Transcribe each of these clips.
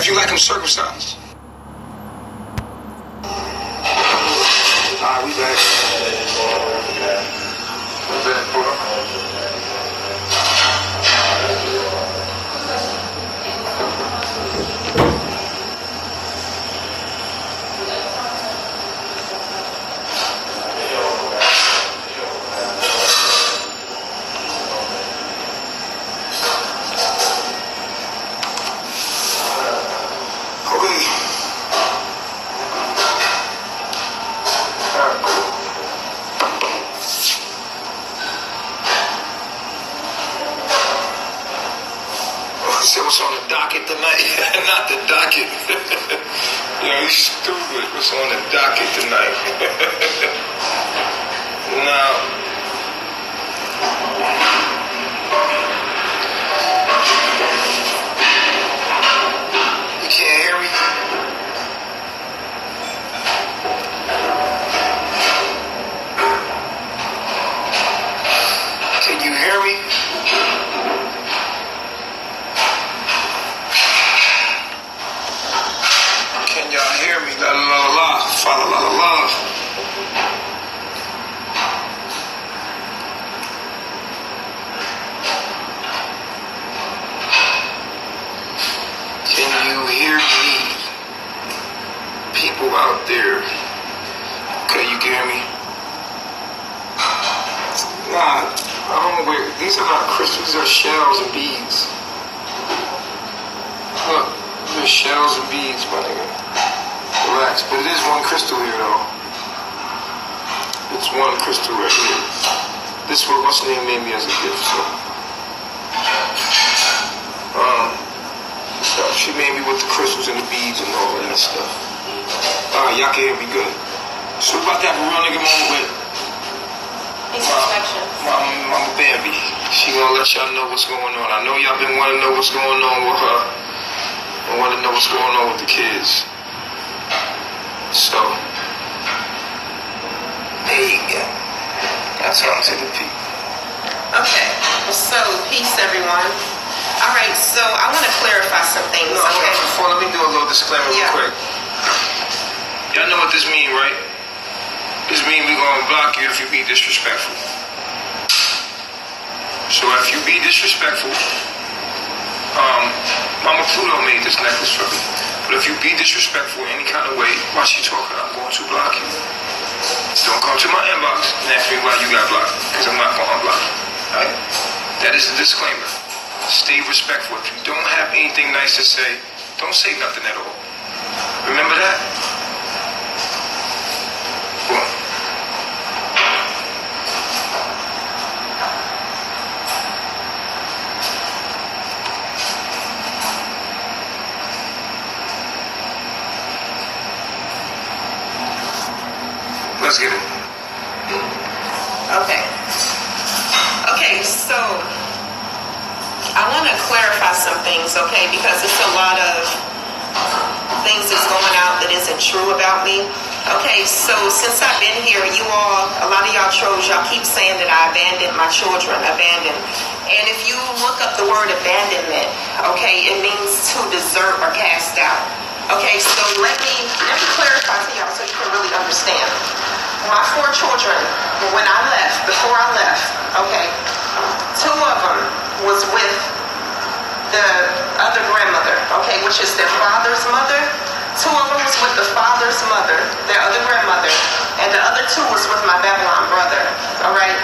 if you like them circumcised. Alright, we back. We back, bro. What's on the docket tonight? Not the docket. You stupid. What's on the docket tonight? Now, you can't hear me? Can you hear me? Y'all hear me? La la la la, fa la la la la. Can you hear me? People out there. Okay, you can hear me? Nah, I don't know where. These are not crystals, these are shells and beads. Look, they're shells and beads, my nigga. Relax, but it is one crystal here though. It's one crystal right here. This is what what's the name made me as a gift, so. She made me with the crystals and the beads and all of that stuff. Alright, y'all can hear me good. So we're about to have a real nigga moment with Mama Bambi. She gonna let y'all know what's going on. I know y'all been wanting to know what's going on with her. I want to know what's going on with the kids. So, there you go. That's all to the people. Okay, so peace everyone. Alright, so I want to clarify some things, okay? Before, let me do a little disclaimer real quick. Y'all know what this mean, right? This mean we're going to block you if you be disrespectful. So if you be disrespectful, Mama Pluto made this necklace for me. But if you be disrespectful in any kind of way while she talking, I'm going to block you. Don't come to my inbox and ask me why you got blocked, because I'm not going to unblock you. Alright? That is a disclaimer. Stay respectful. If you don't have anything nice to say, don't say nothing at all. Remember that? Boom. Let's get it. Okay, so I want to clarify some things, okay, because it's a lot of things that's going out that isn't true about me. Okay, so since I've been here, a lot of y'all trolls, y'all keep saying that I abandoned my children, And if you look up the word abandonment, okay, it means to desert or cast out. Okay, so let me clarify to y'all so you can really understand. My 4 children, before I left, okay, 2 of them was with the other grandmother, okay, which is their father's mother. 2 of them was with the father's mother, their other grandmother, and the other 2 was with my Babylon brother, all right?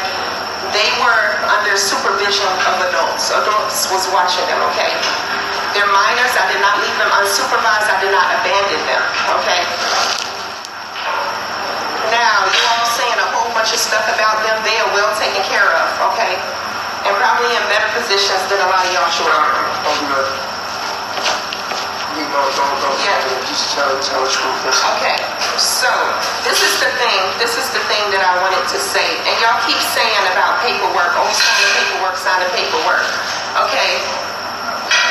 They were under supervision of adults. Adults was watching them, okay? They're minors. I did not leave them unsupervised. I did not abandon them, okay? Now, you all saying a whole bunch of stuff about them. They are well taken care of, okay? And probably in better positions than a lot of y'all children. Don't do that. Don't. Yeah. Just tell the truth. Okay, so this is the thing that I wanted to say. And y'all keep saying about paperwork. Oh, sign the paperwork. Okay.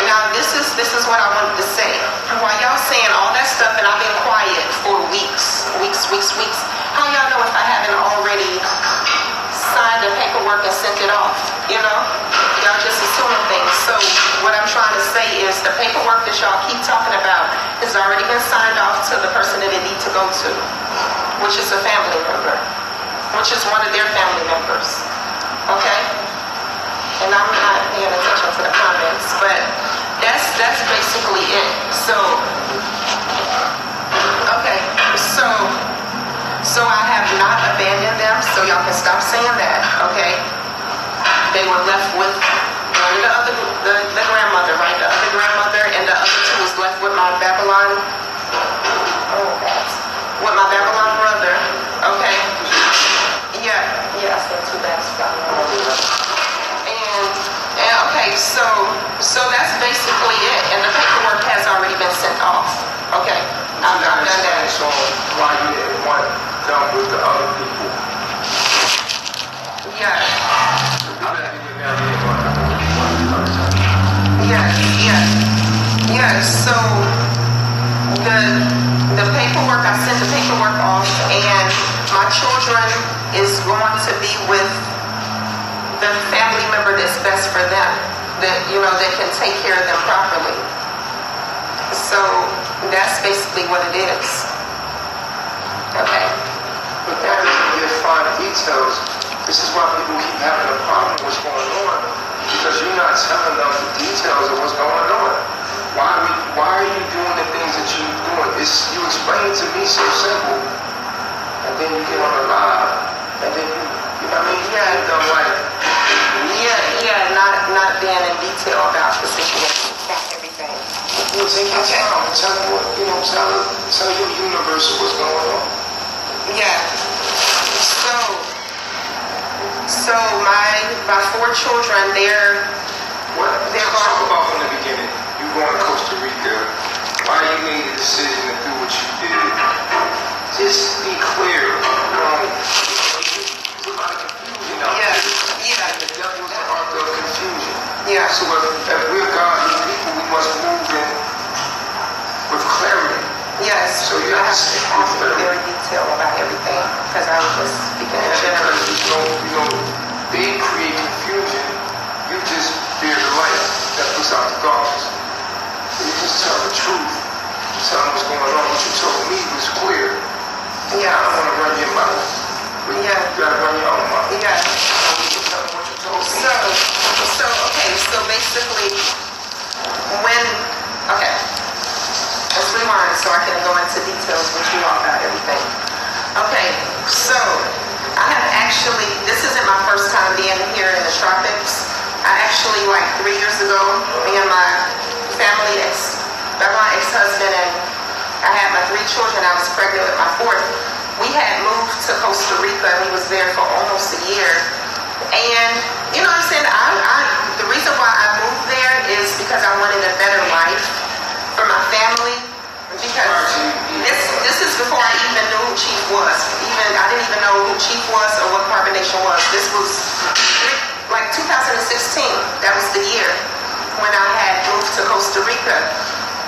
Now this is what I wanted to say. While y'all saying all that stuff and I've been quiet for weeks, how y'all know if I haven't already signed the paperwork and sent it off? You know? Y'all just assuming things. So what I'm trying to say is is the paperwork that y'all keep talking about has already been signed off to the person that it needs to go to, which is a family member, which is one of their family members. Okay? And I'm not paying attention to the comments, but that's basically it. So, okay, so I have not abandoned them, so y'all can stop saying that, okay? They were left with one of the other, the grandmother, right? The other grandmother, and the other two was left with my Babylon, with my Babylon brother, okay? Yeah, I said two bags. And okay, so that's basically it, and the paperwork has already been sent off, okay? I've done that. So why you didn't want them with the other people? Yeah. So the paperwork, I sent the paperwork off, and my children is going to be with the family member that's best for them, that that can take care of them properly. So that's basically what it is. Okay. But that doesn't give fine details. This is why people keep having a problem with what's going on, because you're not telling them the details of what's going on. Why are you doing the things that you're doing? You explain it to me so simple, and then you get on the live, and then you know what I mean? Yeah. Dumb like. Not being in detail about the situation, about everything. Take your time. Tell them what, tell your universe what's going on. Yeah. So my 4 children, they're talk about from the beginning. You going to Costa Rica, why you made the decision to do what you did. Just be clear. There's a lot of confusion out there. Yeah. The devil is the author of confusion. Yeah. So if we're godly people, we must move in with clarity. Yes. So you have to speak with be very detailed about everything, because I was just speaking in general. Because they create confusion. You just bear the light that puts out the darkness. So you just tell the truth. Tell them what's going on. What you told me was clear. Yeah. I don't want to run your mouth. But you gotta run your own mouth. Yeah. So tell them what you told me. So basically, let's rewind so I can go into details with you all about everything. Okay, so I have actually, this isn't my first time being here in the tropics. I actually, 3 years ago, me and my family, my ex-husband, and I had my 3 children. I was pregnant with my 4th. We had moved to Costa Rica, and we was there for almost a year. And you know what I'm saying? The reason why I moved there is because I wanted a better life for my family. Because this is before I even knew who Chief was. I didn't even know who Chief was or what carbonation was. This was 2016. That was the year when I had moved to Costa Rica.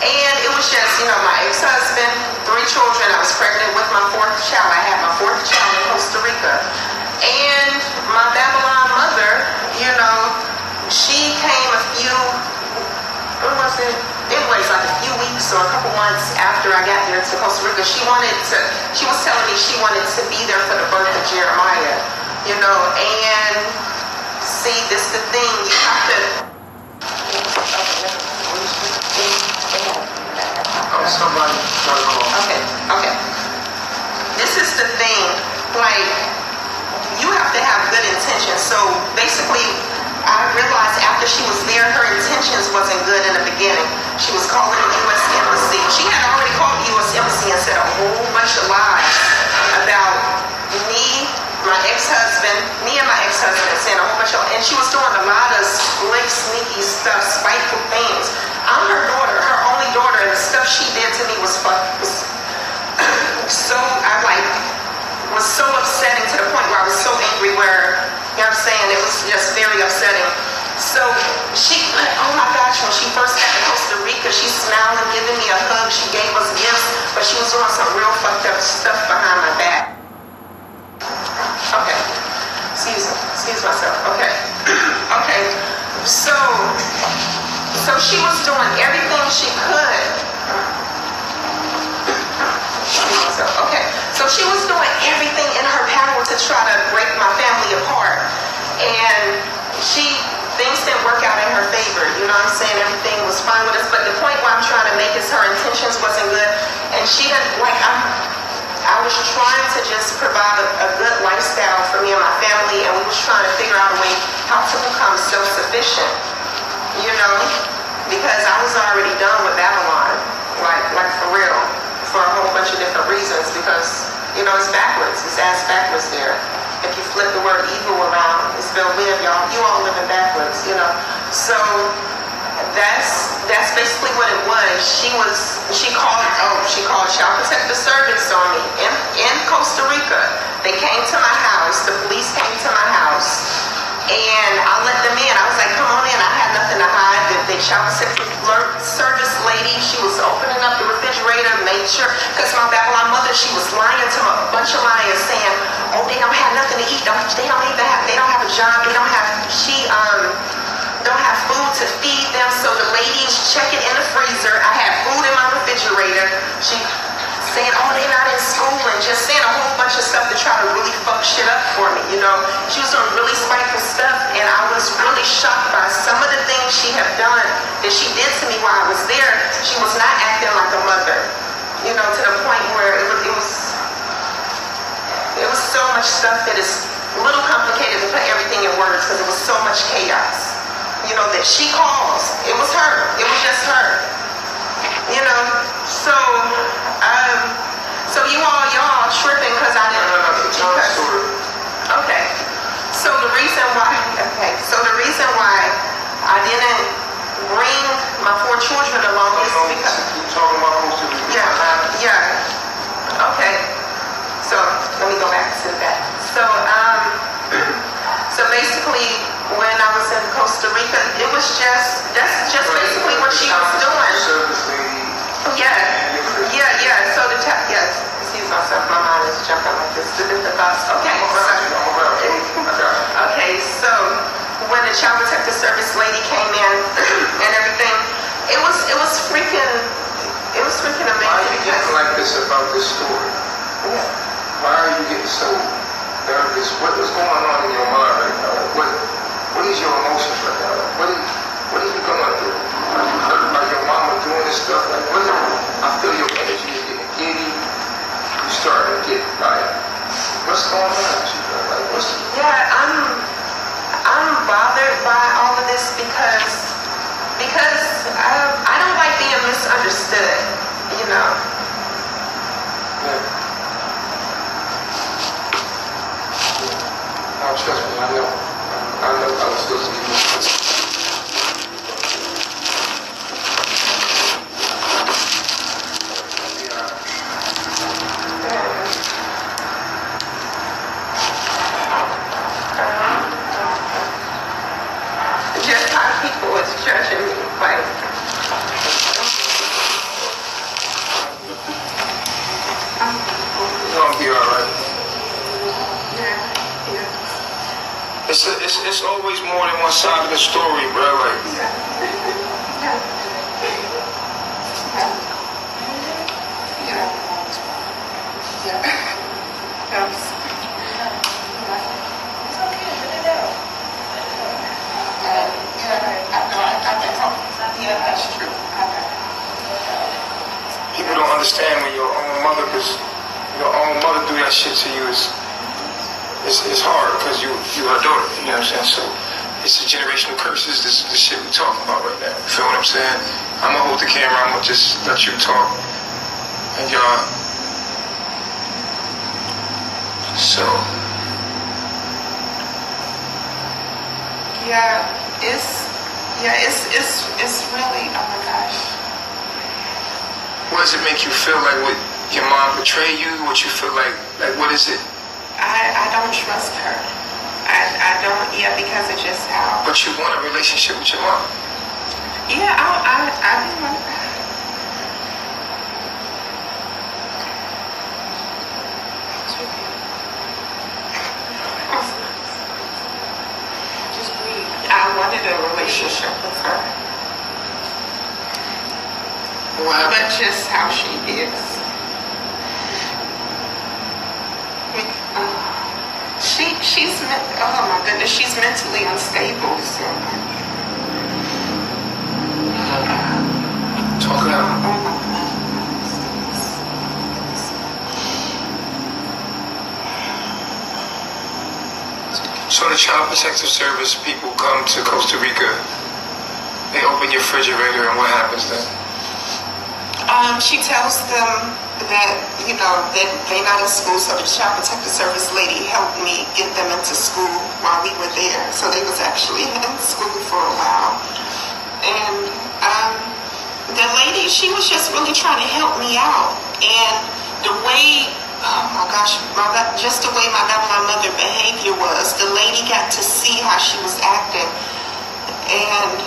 And it was just, my ex-husband, 3 children. I was pregnant with my 4th child. I had my 4th child in Costa Rica. And my Babylon mother, she came a few, anyways, a few weeks or a couple months after I got there to Costa Rica. She was telling me she wanted to be there for the birth of Jeremiah, and see, this the thing, you have to, somebody gotta call. Okay. This is the thing, you have to have good intentions. So basically, I realized after she was there, her intentions wasn't good in the beginning. She was calling the U.S. Embassy. She had already called the U.S. Embassy and said a whole bunch of lies about me and my ex-husband, saying a whole bunch of, and she was doing a lot of slick, sneaky stuff, spiteful things. I'm her daughter, her only daughter, and the stuff she did to me was so, was so upsetting to the point where I was so angry where, it was just very upsetting. So she, oh my gosh, when she first got to Costa Rica, she's smiling, giving me a hug, she gave us gifts, but she was doing some real fucked up stuff behind my back. Okay, excuse myself, okay. So So she was doing everything she could. Okay. So she was doing everything in her power to try to break my family apart. And things didn't work out in her favor. You know what I'm saying? Everything was fine with us. But the point where I'm trying to make is her intentions wasn't good. And she didn't, like, I was trying to just provide a good lifestyle for me and my family. And we was trying to figure out a way how to become self-sufficient. You know? Because I was already done with Babylon. Like for real. For a whole bunch of different reasons. Because, you know, it's backwards. It's ass backwards there. If you flip the word evil around, it's spelled live, y'all. You all living backwards, you know. So that's basically what it was. She called Child Protective Service on me in Costa Rica. They came to my house. The police came to my house, and I let them in. I was like, "Come on in." I had nothing to hide. The Child Protective Service lady, she was opening up the refrigerator, made sure, because my Babylon mother, she was lying to a bunch of liars, saying, "Oh, they don't have nothing to eat. They don't have a job. They don't have food to feed them." So the lady's checking in the freezer. I had food in my refrigerator. She saying, "Oh, they're not in school," and just saying a whole bunch of stuff to try to really fuck shit up for me, you know. She was doing really spiteful stuff, and I was really shocked by some of the things she had done that she did to me while I was there. She was not acting like a mother, you know, to the point where it was so much stuff that is a little complicated to put everything in words because it was so much chaos, you know, that she caused. It was her. It was just her, you know. So y'all tripping because I didn't. Okay. So the reason why I didn't bring my 4 children along is because. You talking about Costa Rica? Yeah. Okay. So let me go back to that. So basically, when I was in Costa Rica, that's just basically what she was doing. Yeah. So excuse myself, my mind is jumping like this. The thoughts. Okay. So when the Child Protective Service lady came in and everything, it was freaking amazing. Why are you getting like this about this story? Yeah. Why are you getting so nervous? What is going on in your mind right now? What is your emotions right now? What are you going through? Are you hurt by your mama doing this stuff? Like, I feel your energy is getting giddy. You starting to get like, what's going on? Like, Yeah, I'm bothered by all of this because I don't like being misunderstood, you know. Yeah. Oh, trust me, I know I was supposed to give you. Just how people was judging me, like. You're gonna be alright. It's always more than one side of the story, bro. Like. Yeah, that's true. People don't understand when your own mother, because your own mother do that shit to you, it's hard because you her daughter, you know what I'm saying? So it's a generational curses. This is the shit we talking about right now. You feel what I'm saying? I'm gonna hold the camera. I'm gonna just let you talk, and y'all. So. It's really, oh my gosh. What does it make you feel like? What your mom betrayed you? What you feel like what is it? I don't trust her. I don't, because of just how. But you want a relationship with your mom. Yeah, I do want. Just breathe. I wanted a relationship with her. What but happened? just how she is. Oh my goodness, she's mentally unstable. So. Talk it out. Oh my goodness. So the Child Protective Service people come to Costa Rica. They open your refrigerator, and what happens then? She tells them that, that they're not in school, so the Child Protective Service lady helped me get them into school while we were there. So they was actually in school for a while. And the lady, she was just really trying to help me out. And the way, oh my gosh, just the way my Babylon mother behavior was, the lady got to see how she was acting. And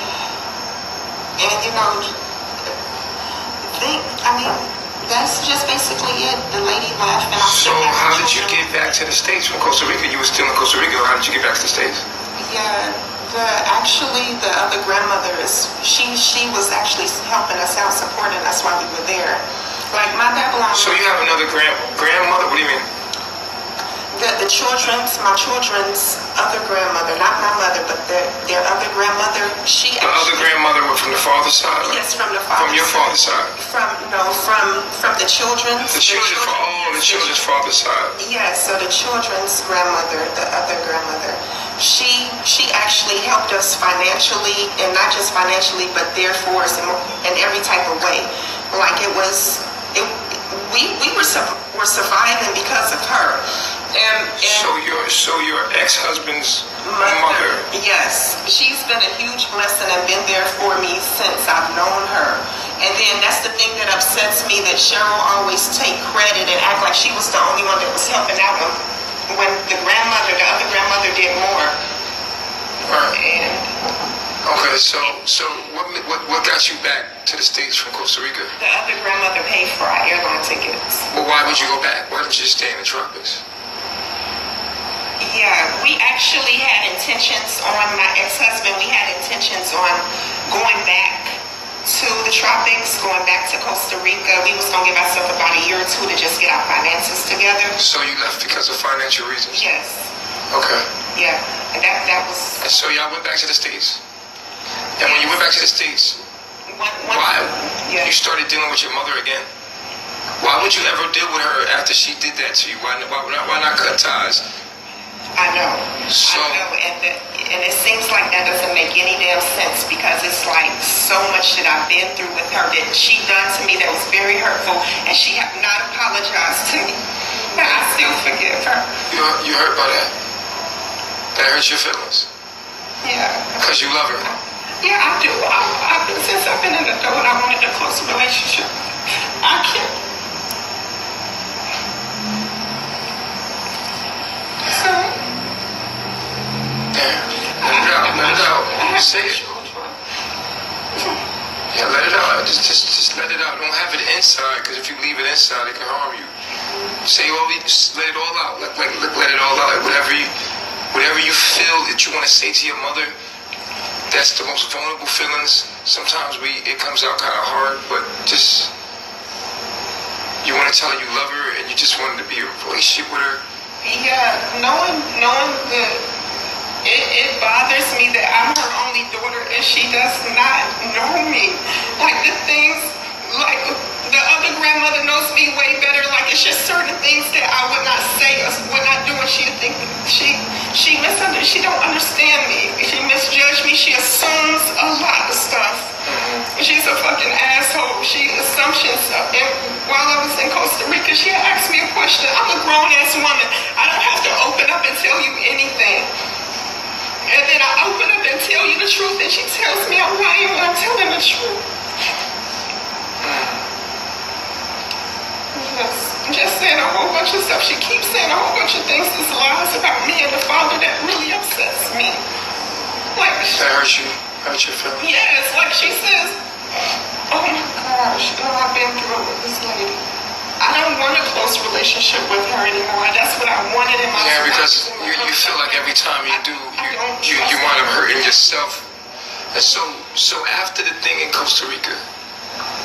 that's just basically it. The lady left, and So how did you get back to the States from Costa Rica? You were still in Costa Rica. How did you get back to the States? Yeah, the other grandmother she was actually helping us out, supporting us while we were there. Like my Babylon. So you have another grandmother? What do you mean? My children's other grandmother, not my mother, but their other grandmother. The other grandmother from the father's side? Yes, from the father's side. From your father's side? From the children's. The children's father's side. Yes, so the children's grandmother, the other grandmother, she actually helped us financially, and not just financially, but therefore in every type of way. Like we were surviving because of her. And so your ex-husband's mother. Yes, she's been a huge blessing and been there for me since I've known her. And then that's the thing that upsets me, that Cheryl always take credit and act like she was the only one that was helping out when the other grandmother did more. Right. And okay, so what got you back to the States from Costa Rica? the other grandmother paid for our airline tickets. Well, why would you go back? Why didn't you just stay in the tropics? Yeah, we actually had intentions on, my ex-husband, we had intentions on going back to the tropics, going back to Costa Rica. We was going to give ourselves about a year or two to just get our finances together. So you left because of financial reasons? Yes. Okay. Yeah, and that was... And so y'all went back to the States? And when you went back to the States, why? Yeah. You started dealing with your mother again? Why would you ever deal with her after she did that to you? Why not cut ties? I know. So, I know, and it seems like that doesn't make any damn sense, because it's like so much that I've been through with her that she done to me that was very hurtful, and she have not apologized to me. But I still forgive her. You hurt by that? That hurts your feelings? Yeah. Because you love her? Yeah, I do. Since I've been an adult, I wanted a close relationship. I can't. So. Let it out. Say it. Yeah, let it out. Just let it out. Don't have it inside, because if you leave it inside, it can harm you. Say just let it all out. Let it all out. Whatever you feel that you want to say to your mother, that's the most vulnerable feelings. Sometimes it comes out kind of hard, but just you want to tell her you love her and you just wanted to be in a relationship with her. Yeah, knowing that it bothers me that I'm her only daughter and she does not know me. Like the things, like the other grandmother knows me way better. Like it's just certain things that I would not say or would not do, and she'd think she misunderstands. She don't understand me. She misjudged me. She assumes a lot of stuff. She's a fucking asshole. She assumptions stuff. And while I was in Costa Rica, she asked me a question. I'm a grown-ass woman. I don't have to open up and tell you anything. And then I open up and tell you the truth, and she tells me I'm lying when I'm telling the truth. Yes. Just saying a whole bunch of stuff. She keeps saying a whole bunch of things, these lies about me and the father, that really upsets me. Like, that hurts you? Hurts your feelings? Yes, like she says, oh my gosh, I've been through it with this lady. I don't want a close relationship with her anymore. That's what I wanted in my life. Yeah, because you feel like every time you do, you wind up hurting yourself. And so after the thing in Costa Rica,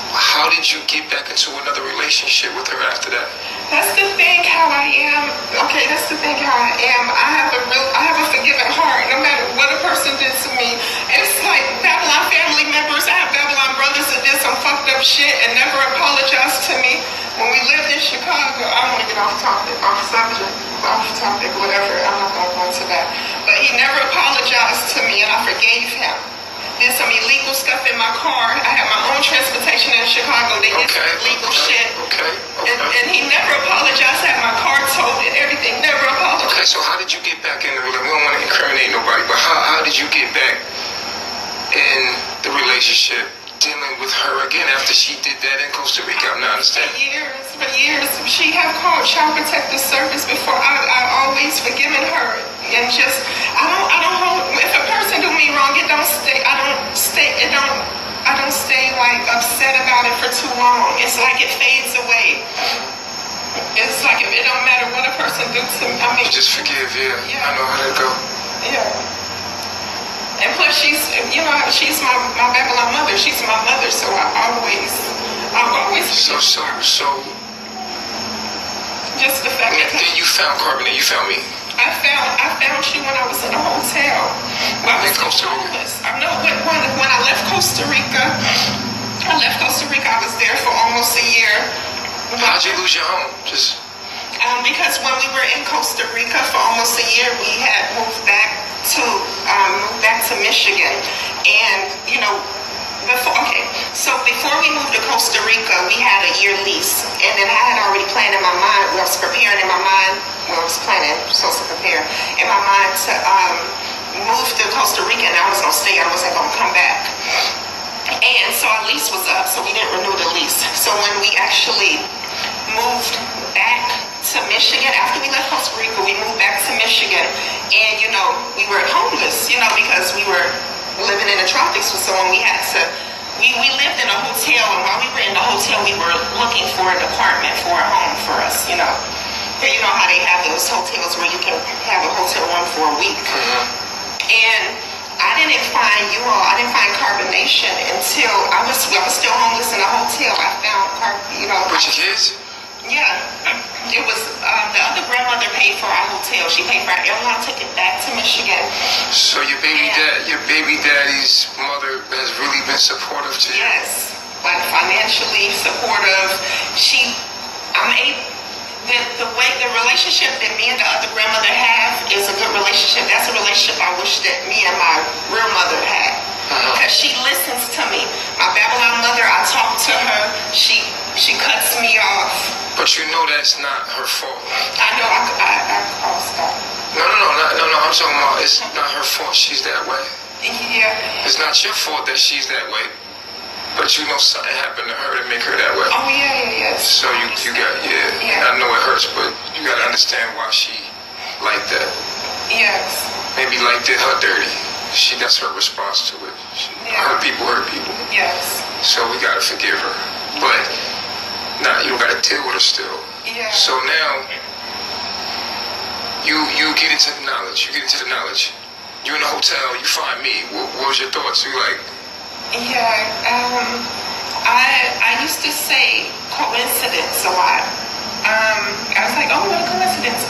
How did you get back into another relationship with her after that? That's the thing, how I am. Okay, that's the thing, how I am. I have a forgiving heart, no matter what a person did to me. It's like Babylon family members. I have Babylon brothers that did some fucked up shit and never apologized to me. When we lived in Chicago, I don't want to get off topic, whatever. I'm not going to go into that. But he never apologized to me, and I forgave him. Did some illegal stuff in my car. I had my own transportation in Chicago. They did some illegal shit. And he never apologized. I had my car towed and everything. Never apologized. Okay, so how did you get back in the relationship? We don't want to incriminate nobody, but how did you get back in the relationship dealing with her again after she did that in Costa Rica? I'm not understanding. For years. She have called Child Protective Service before. I always forgiven her. And just, I don't hold, if a person do me wrong, I don't stay like upset about it for too long. It's like it fades away. It's like it don't matter what a person do to me. I mean, you just forgive, yeah. I know how that go. Yeah. And plus she's my Babylon mother. She's my mother, so I've always So just the fact that then you found Carbonate, you found me. I found you when I was in a hotel. When I was in Costa Rica. I know when I left Costa Rica. I was there for almost a year. How'd you lose your home? Because when we were in Costa Rica for almost a year, we had moved back to Michigan, and before we moved to Costa Rica, we had a year lease, and then I had already planned in my mind. I was preparing in my mind. Well, I was planning, supposed to prepare in my mind to move to Costa Rica, and I was gonna stay. I wasn't gonna come back. And so our lease was up, so we didn't renew the lease. So when we actually moved back to Michigan, after we left Costa Rica, we moved back to Michigan, and we were homeless, because we were living in the tropics. So when we had to, we lived in a hotel, and while we were in the hotel, we were looking for an apartment for a home for us, You know how they have those hotels where you can have a hotel room for a week. And I didn't find Carbonation until I was still homeless in a hotel. I found With your kids? Yeah. It was the other grandmother paid for our hotel. She paid for our airline ticket back to Michigan. So your baby daddy's mother has really been supportive to you? Yes. Like financially supportive. The relationship that me and the other grandmother have is a good relationship. That's a relationship I wish that me and my real mother had. Because she listens to me. My Babylon mother, I talk to her. She cuts me off. But that's not her fault. I know. I'll stop. No. I'm talking about it's not her fault. She's that way. Yeah. It's not your fault that she's that way. But something happened to her to make her that way. Oh yeah. So you got I know it hurts, but you got to understand why she like that. Yes. Maybe like did her dirty. That's her response to it. Hurt people. Yes. So we got to forgive her, but you got to deal with her still. Yeah. So now you get into the knowledge. You in the hotel. You find me. What was your thoughts? You like? Yeah, I used to say coincidence a lot. I was like, oh, what a coincidence.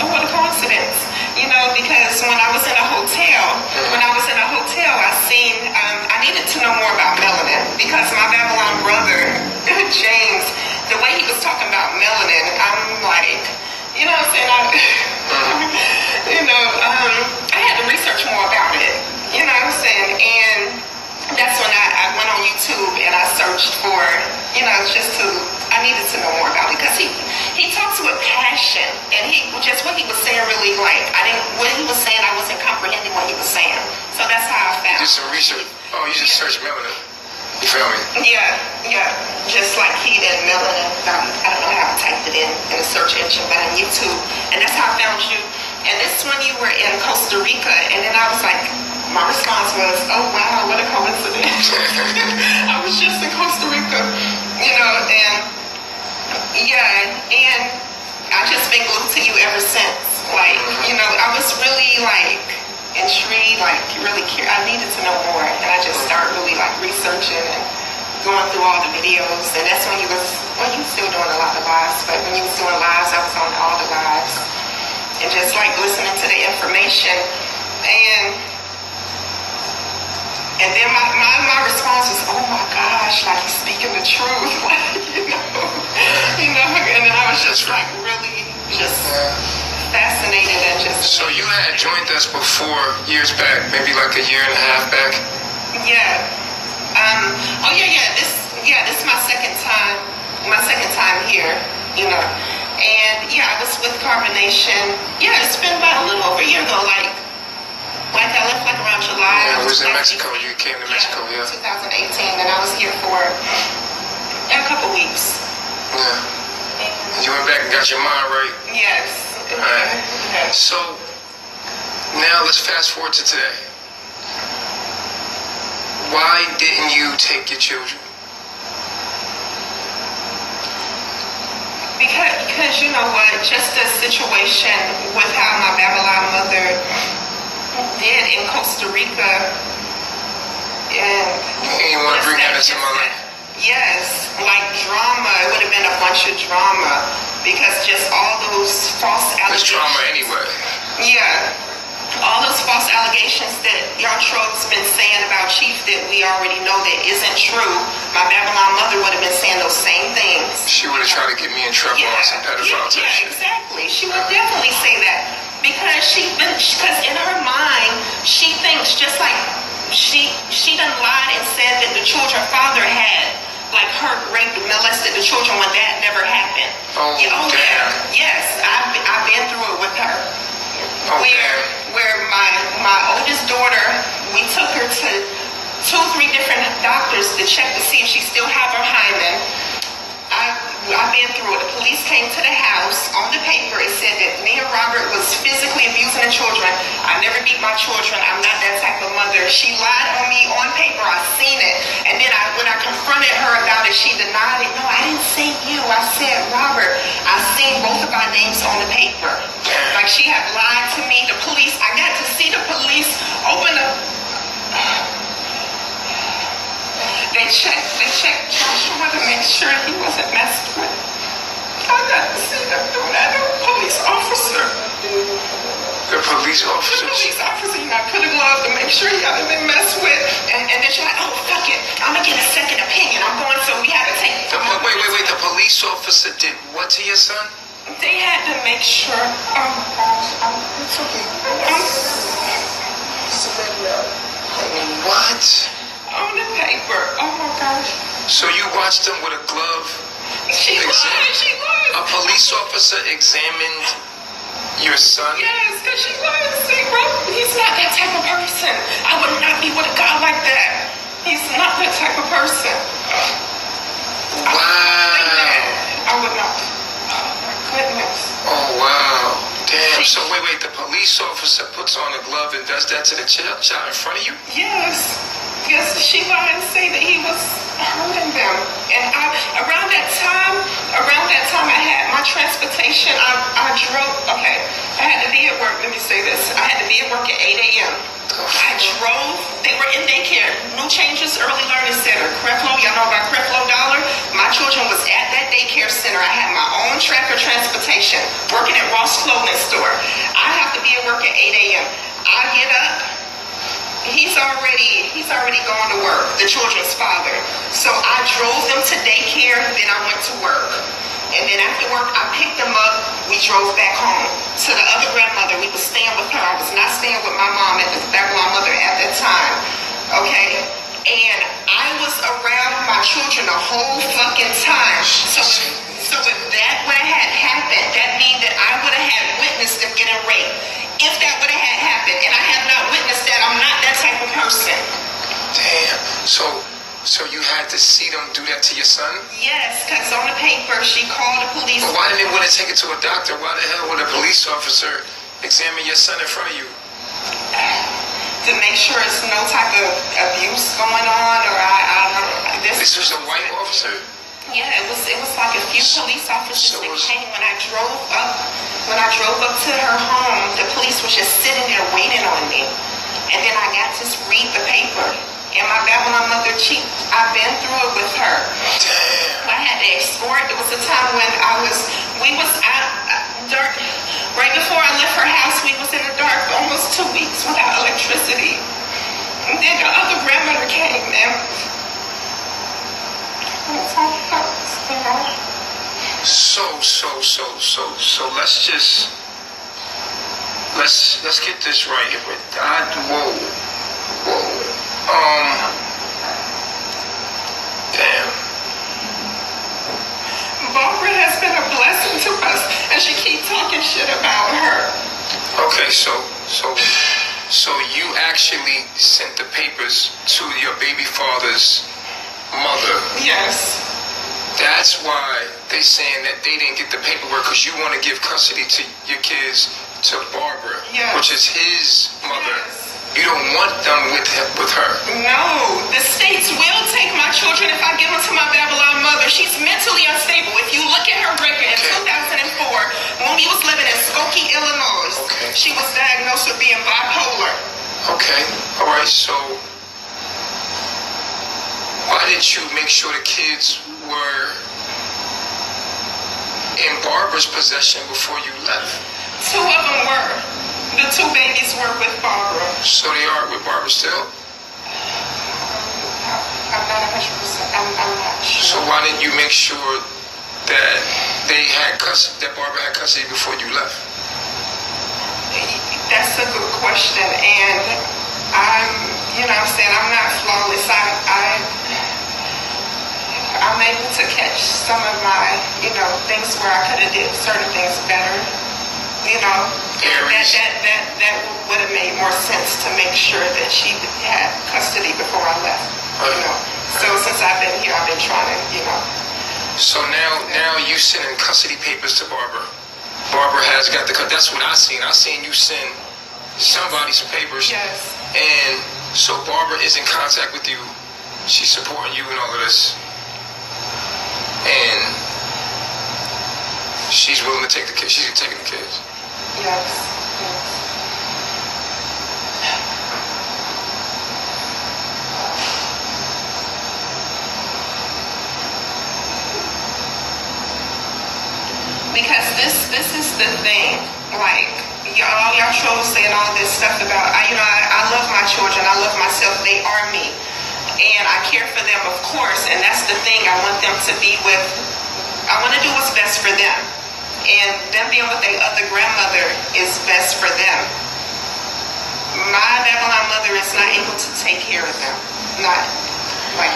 Because when I was in a hotel, I seen, I needed to know more about melanin, because my Babylon brother, James, the way he was talking about melanin, I'm like, what I'm saying? I had to research more about it, what I'm saying? And that's when I went on YouTube and I searched for, I needed to know more about it, because he talks with passion, and what he was saying really, what he was saying, I wasn't comprehending what he was saying. So that's how I found. Did some research. Oh, you just searched melanin. You feel me? Yeah. Just like heat and melanin. I don't know how I typed it in the search engine, but on YouTube. And that's how I found you. And this is when you were in Costa Rica, and then I was like, my response was, oh wow, what a coincidence. I was just in Costa Rica, and I've just been glued to you ever since. I was really intrigued, really curious. I needed to know more, and I just started really researching and going through all the videos, and that's when you was, well, you still doing a lot of lives, but when you was doing lives, I was on all the lives, and just like listening to the information, and then my response was, oh my gosh, like he's speaking the truth, like, and then I was just like really just fascinated and just. So you had joined us before, years back, maybe like a year and a half back. Yeah. This is my second time here, and I was with Carbonation. It's been about a little over a year ago, like I left like around July. Yeah, I was in Mexico. You came to Mexico, 2018, and I was here for a couple weeks. Yeah. And you went back and got your mind right. Yes. All right. Yes. So now let's fast forward to today. Why didn't you take your children? Because you know what, just the situation with how my Babylon mother did in Costa Rica, and you want to bring that into my life? Yes, like drama. It would have been a bunch of drama because just all those false allegations. There's drama anyway. Yeah. All those false allegations that y'all trolls been saying about Chief that we already know that isn't true. My Babylon mother would have been saying those same things. She would have tried to get me in trouble on some pedophile type shit. Exactly. She would definitely say that because in her mind she thinks just like she done lied and said that the children father had like hurt, raped, and molested the children when that never happened. Oh, damn. Yeah. Yes, I've been through it with her. Where my oldest daughter, we took her to 2-3 different doctors to check to see if she still have her hymen. I've been through it. The police came to the house. On the paper, it said that me and Robert was physically abusing the children. I never beat my children. I'm not that type of mother. She lied on me on paper. I seen it. And then when I confronted her about it, she denied it. No, I didn't say you. I said Robert. I seen both of our names on the paper. Like she had lied to me. The police, I got to see the police open up. They checked Joshua to make sure he wasn't messed with. I got to see them do that. The police officer. The police officer? The police officer, put a glove to make sure he hasn't been messed with. And then she's like, oh, fuck it. I'm going to get a second opinion. I'm going, so we had to take it. Wait. The police officer did what to your son? They had to make sure. It's okay. What? On the paper. Oh my gosh. So you watched them with a glove? She lied. A police officer examined your son? Yes, because she lied. See, bro, he's not that type of person. I would not be with a guy like that. He's not that type of person. Wow. I would not. Oh my goodness. Oh wow. Damn. So wait. The police officer puts on a glove and does that to the child in front of you? Yes. Yes, she lied and say that he was hurting them. And around that time I had my transportation. I drove. Okay, I had to be at work. Let me say this. I had to be at work at 8 a.m. I drove. They were in daycare. New Changes Early Learning Center. Creflo, y'all know about Creflo Dollar? My children was at that daycare center. I had my own tracker transportation, working at Ross Clothing Store. I have to be at work at 8 a.m. I get up. He's already gone to work, the children's father. So I drove them to daycare, then I went to work. And then after work, I picked them up, we drove back home. To the other grandmother, we was staying with her. I was not staying with my mom at the Babylon mother at that time. Okay? And I was around my children the whole fucking time. So if that would have had happened, that means that I would have had witnessed them getting raped. If that would have had happened, and I have not witnessed that, I'm not that type of person. Damn. So you had to see them do that to your son? Yes, because on the paper, she called the police. But why didn't they want to take it to a doctor? Why the hell would a police officer examine your son in front of you? To make sure it's no type of abuse going on, or I don't know. This was a white officer? Yeah, it was like a few police officers that came when I drove up to her home. The police was just sitting there waiting on me, and then I got to read the paper, And my Babylon mother cheat. I've been through it with her. Damn. I had to escort. It was a time when we was out dark. Right before I left her house, we was in the dark for almost 2 weeks without electricity. And then the other grandmother came and So let's get this right here. Whoa. Damn. Barbara has been a blessing to us, and she keep talking shit about her. Okay, so you actually sent the papers to your baby father's mother. Yes. That's why they saying that they didn't get the paperwork because you want to give custody to your kids to Barbara, yes, which is his mother. Yes. You don't want them with her. No, the states will take my children if I give them to my Babylon mother. She's mentally unstable. If you look at her record in 2004, when we was living in Skokie, Illinois, she was diagnosed with being bipolar. Okay, all right. So why did you make sure the kids were in Barbara's possession before you left? 2 of them were. The 2 babies were with Barbara. So they are with Barbara still? I'm not 100%. I'm not sure. So why didn't you make sure that that Barbara had custody before you left? That's a good question, and I'm not flawless. I'm able to catch some of my, things where I could have did certain things better. That would have made more sense to make sure that she had custody before I left. So since I've been here, I've been trying to, So now you sending custody papers to Barbara. Barbara has got that's what I seen. I seen you send somebody some papers. Yes. And so Barbara is in contact with you. She's supporting you and all of this. And she's willing to take the kids. She's taking the kids. Yes. Because this is the thing. Like y'all trolls saying all this stuff about I love my children. I love myself. They are me. And I care for them, of course, and that's the thing. I want them to be with, I want to do what's best for them. And them being with their other grandmother is best for them. My Babylon mother is not able to take care of them. Not, like...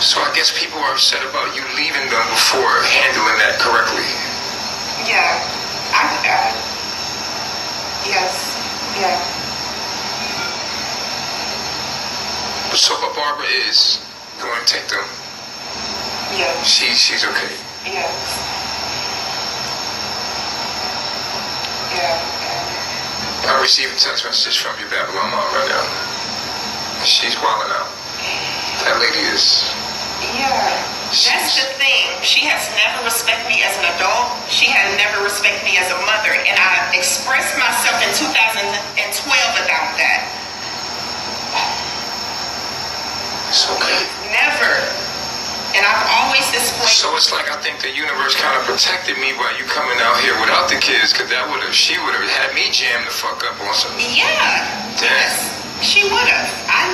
So I guess people are upset about you leaving them before handling that correctly. Yeah. Yes. Yeah. But Barbara is going to take them. Yeah. She's okay. Yes. Yeah. I'm receiving text messages from your Babylon mom right now. She's wilding out. That lady is... Yeah. That's the thing. She has never respected me as an adult. She has never respected me as a mother. And I expressed myself in 2012 about that. It's okay. Never. And I've always displayed... So it's like I think the universe kind of protected me by you coming out here without the kids, because she would have had me jam the fuck up on something. Yeah. Damn. Yes. She would have. I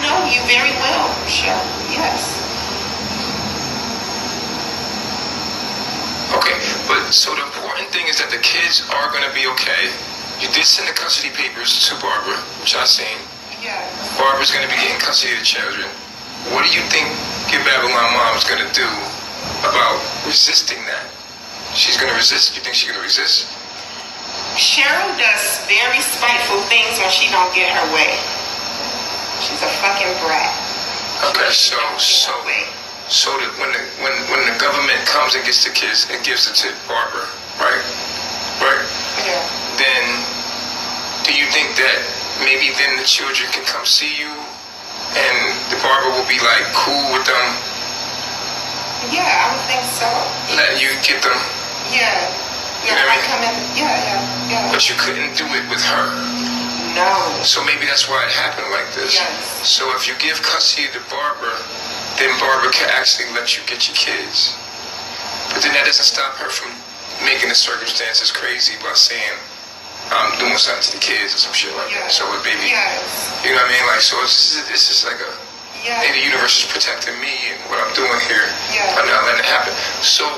know you very well, Michelle. Yes. Okay, but so the important thing is that the kids are going to be okay. You did send the custody papers to Barbara, which I seen. Yeah. Barbara's going to be getting custody of the children. What do you think your Babylon mom's going to do about resisting that? She's going to resist? You think she's going to resist? Cheryl does very spiteful things when she don't get her way. She's a fucking brat. Okay, so that when the government comes and gets the kids and gives it to Barbara, right? Yeah. Then do you think that maybe then the children can come see you and the Barbara will be like cool with them? Yeah, I would think so. Letting you get them? Yeah. Yeah, I come in. Yeah. But you couldn't do it with her. No. So maybe that's why it happened like this. Yes. So if you give custody to Barbara, then Barbara can actually let you get your kids. But then that doesn't stop her from making the circumstances crazy by saying, I'm doing something to the kids or some shit like that. So maybe, you know what I mean? Like, so it's just like maybe the universe is protecting me and what I'm doing here by not letting it happen. So,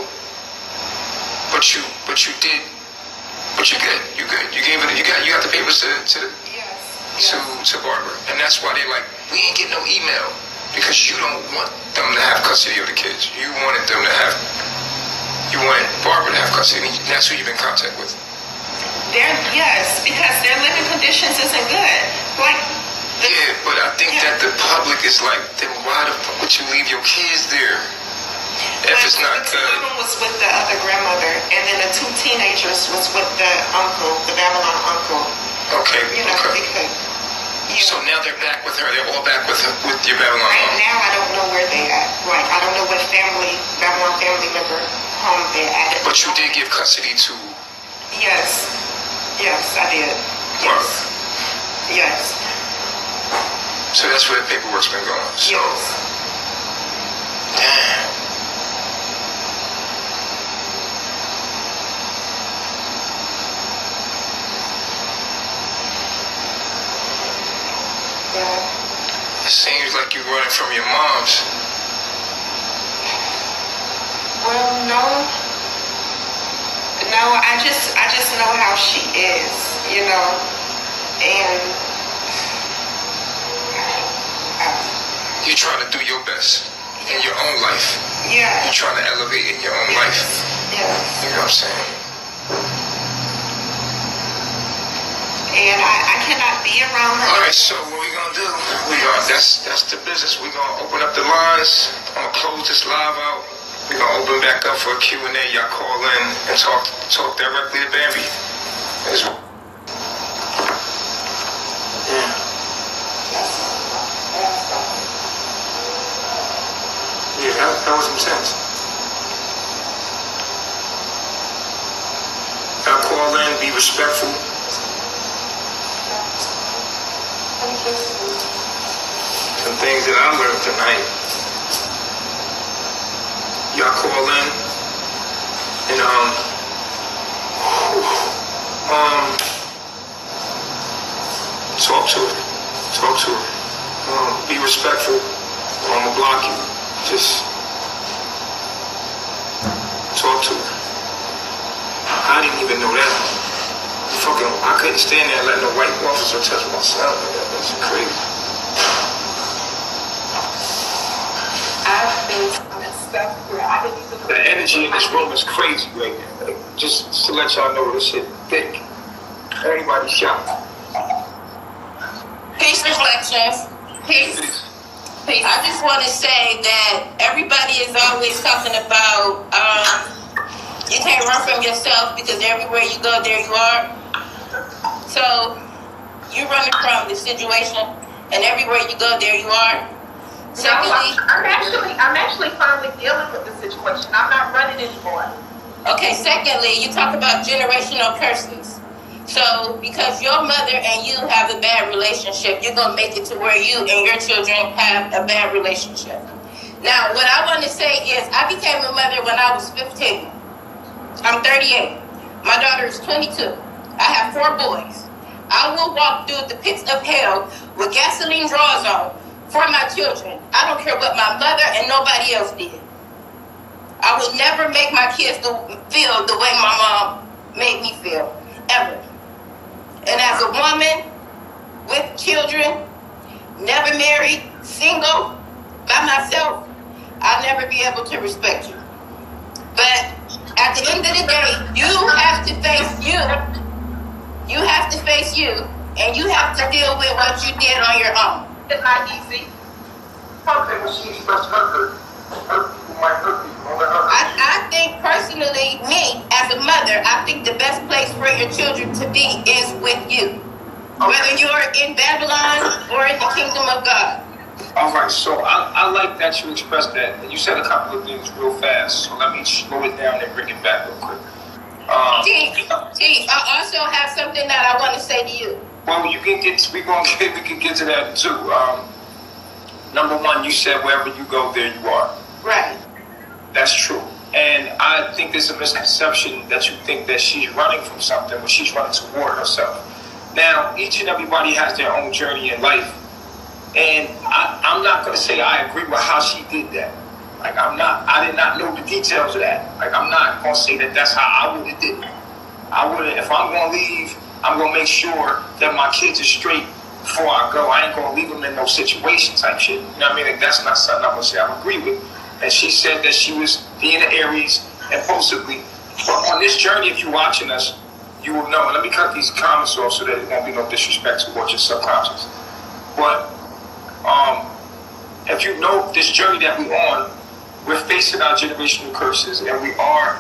but you good. You good. You got the papers to Barbara, and that's why they like, we ain't getting no email because you don't want them to have custody of the kids. You wanted Barbara to have custody. And that's who you've been in contact with. Because their living conditions isn't good. Like. But I think that the public is like, then why the fuck would you leave your kids there? If it's not good. The 2 of them was with the other grandmother, and then the 2 teenagers was with the uncle, the Babylon uncle. Okay. Because, so now they're back with her. They're all back with your Babylon right uncle. now, I don't know where they at. Like, I don't know what Babylon family member home they're at. But you did give custody to. Yes, I did. Yes. So that's where the paperwork's been going. So. Damn. It seems like you're running from your mom's. Well, no, I just know how she is, and you're trying to do your best in your own life. Yeah. You're trying to elevate in your own life. Yeah. You know what I'm saying? And I cannot be around her. All right, so what we gonna do? That's the business. We're gonna open up the lines. I'm gonna close this live out. We're gonna open back up for a Q&A. Y'all call in and talk directly to Bambi. That was intense. Y'all call in, be respectful. Some things that I learned tonight. Y'all call in and talk to her. Be respectful. I'm gonna block you. Just talk to her. I didn't even know that. I couldn't stand there and let no white officer touch my son. That's crazy. The energy in this room is crazy right now. Like, just to let y'all know, this shit thick. Everybody's shocked. Peace, reflections. Peace. I just want to say that everybody is always talking about you can't run from yourself because everywhere you go, there you are. So you're running from the situation, and everywhere you go, there you are. Secondly, I'm actually finally dealing with the situation. I'm not running anymore. Okay. Secondly, you talk about generational curses. So, because your mother and you have a bad relationship, you're going to make it to where you and your children have a bad relationship. Now, what I want to say is, I became a mother when I was 15. I'm 38. My daughter is 22. I have 4 boys. I will walk through the pits of hell with gasoline drawers on for my children. I don't care what my mother and nobody else did. I would never make my kids feel the way my mom made me feel, ever. And as a woman with children, never married, single, by myself, I'll never be able to respect you. But at the end of the day, you have to face you. You have to face you, and you have to deal with what you did on your own. It's not easy. I think personally, me as a mother, I think the best place for your children to be is with you. Whether you're in Babylon or in the kingdom of God. All right, so I like that you expressed that. And you said a couple of things real fast, so let me slow it down and bring it back real quick. Chief, I also have something that I want to say to you. Well, you can get. We can get to that too. Number one, you said wherever you go, there you are. Right. That's true. And I think there's a misconception that you think that she's running from something when she's running toward herself. Now, each and everybody has their own journey in life. And I'm not going to say I agree with how she did that. Like, I did not know the details of that. Like, I'm not going to say that that's how I would have did it. I would have, if I'm going to leave, I'm going to make sure that my kids are straight before I go. I ain't going to leave them in no situation type shit. You know what I mean? Like, that's not something I'm going to say I agree with. And she said that she was being an Aries impulsively. But on this journey, if you're watching us, you will know. And let me cut these comments off so that there won't be no disrespect towards your subconscious. But if you know this journey that we're on, we're facing our generational curses, and we are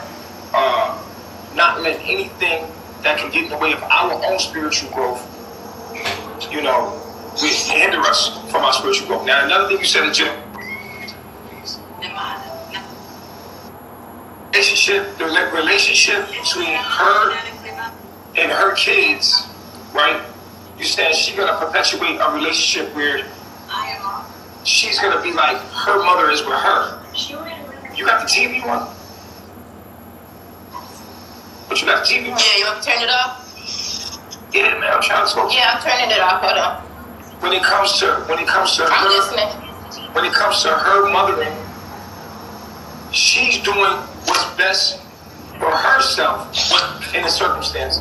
not letting anything that can get in the way of our own spiritual growth, you know, hinder us from our spiritual growth. Now, another thing you said, the relationship between her and her kids, right? You said she's gonna perpetuate a relationship where she's gonna be like her mother is with her. You got the TV on? But you got the TV on? Yeah, you want to turn it off? Yeah, man, I'm trying to talk. Yeah, I'm turning it off. Hold on. When it comes to I'm listening. when it comes to her mothering, she's doing what's best for herself in the circumstance.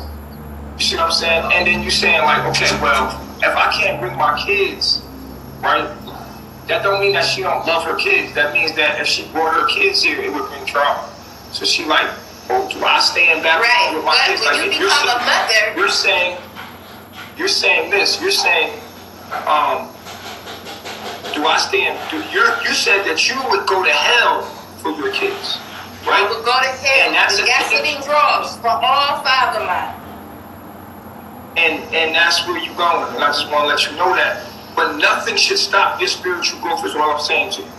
You see what I'm saying? And then you're saying like, okay, well, if I can't bring my kids, right? That don't mean that she don't love her kids. That means that if she brought her kids here, it would bring trauma. So she like, oh, do I stand back with my kids? When like, you become a mother, you're saying this. You're saying, do I stand? You said that you would go to hell for your kids, right? I would go to hell. And that's the gasoline draws for all 5 of mine. And that's where you're going. And I just want to let you know that. But nothing should stop your spiritual growth is what I'm saying to you.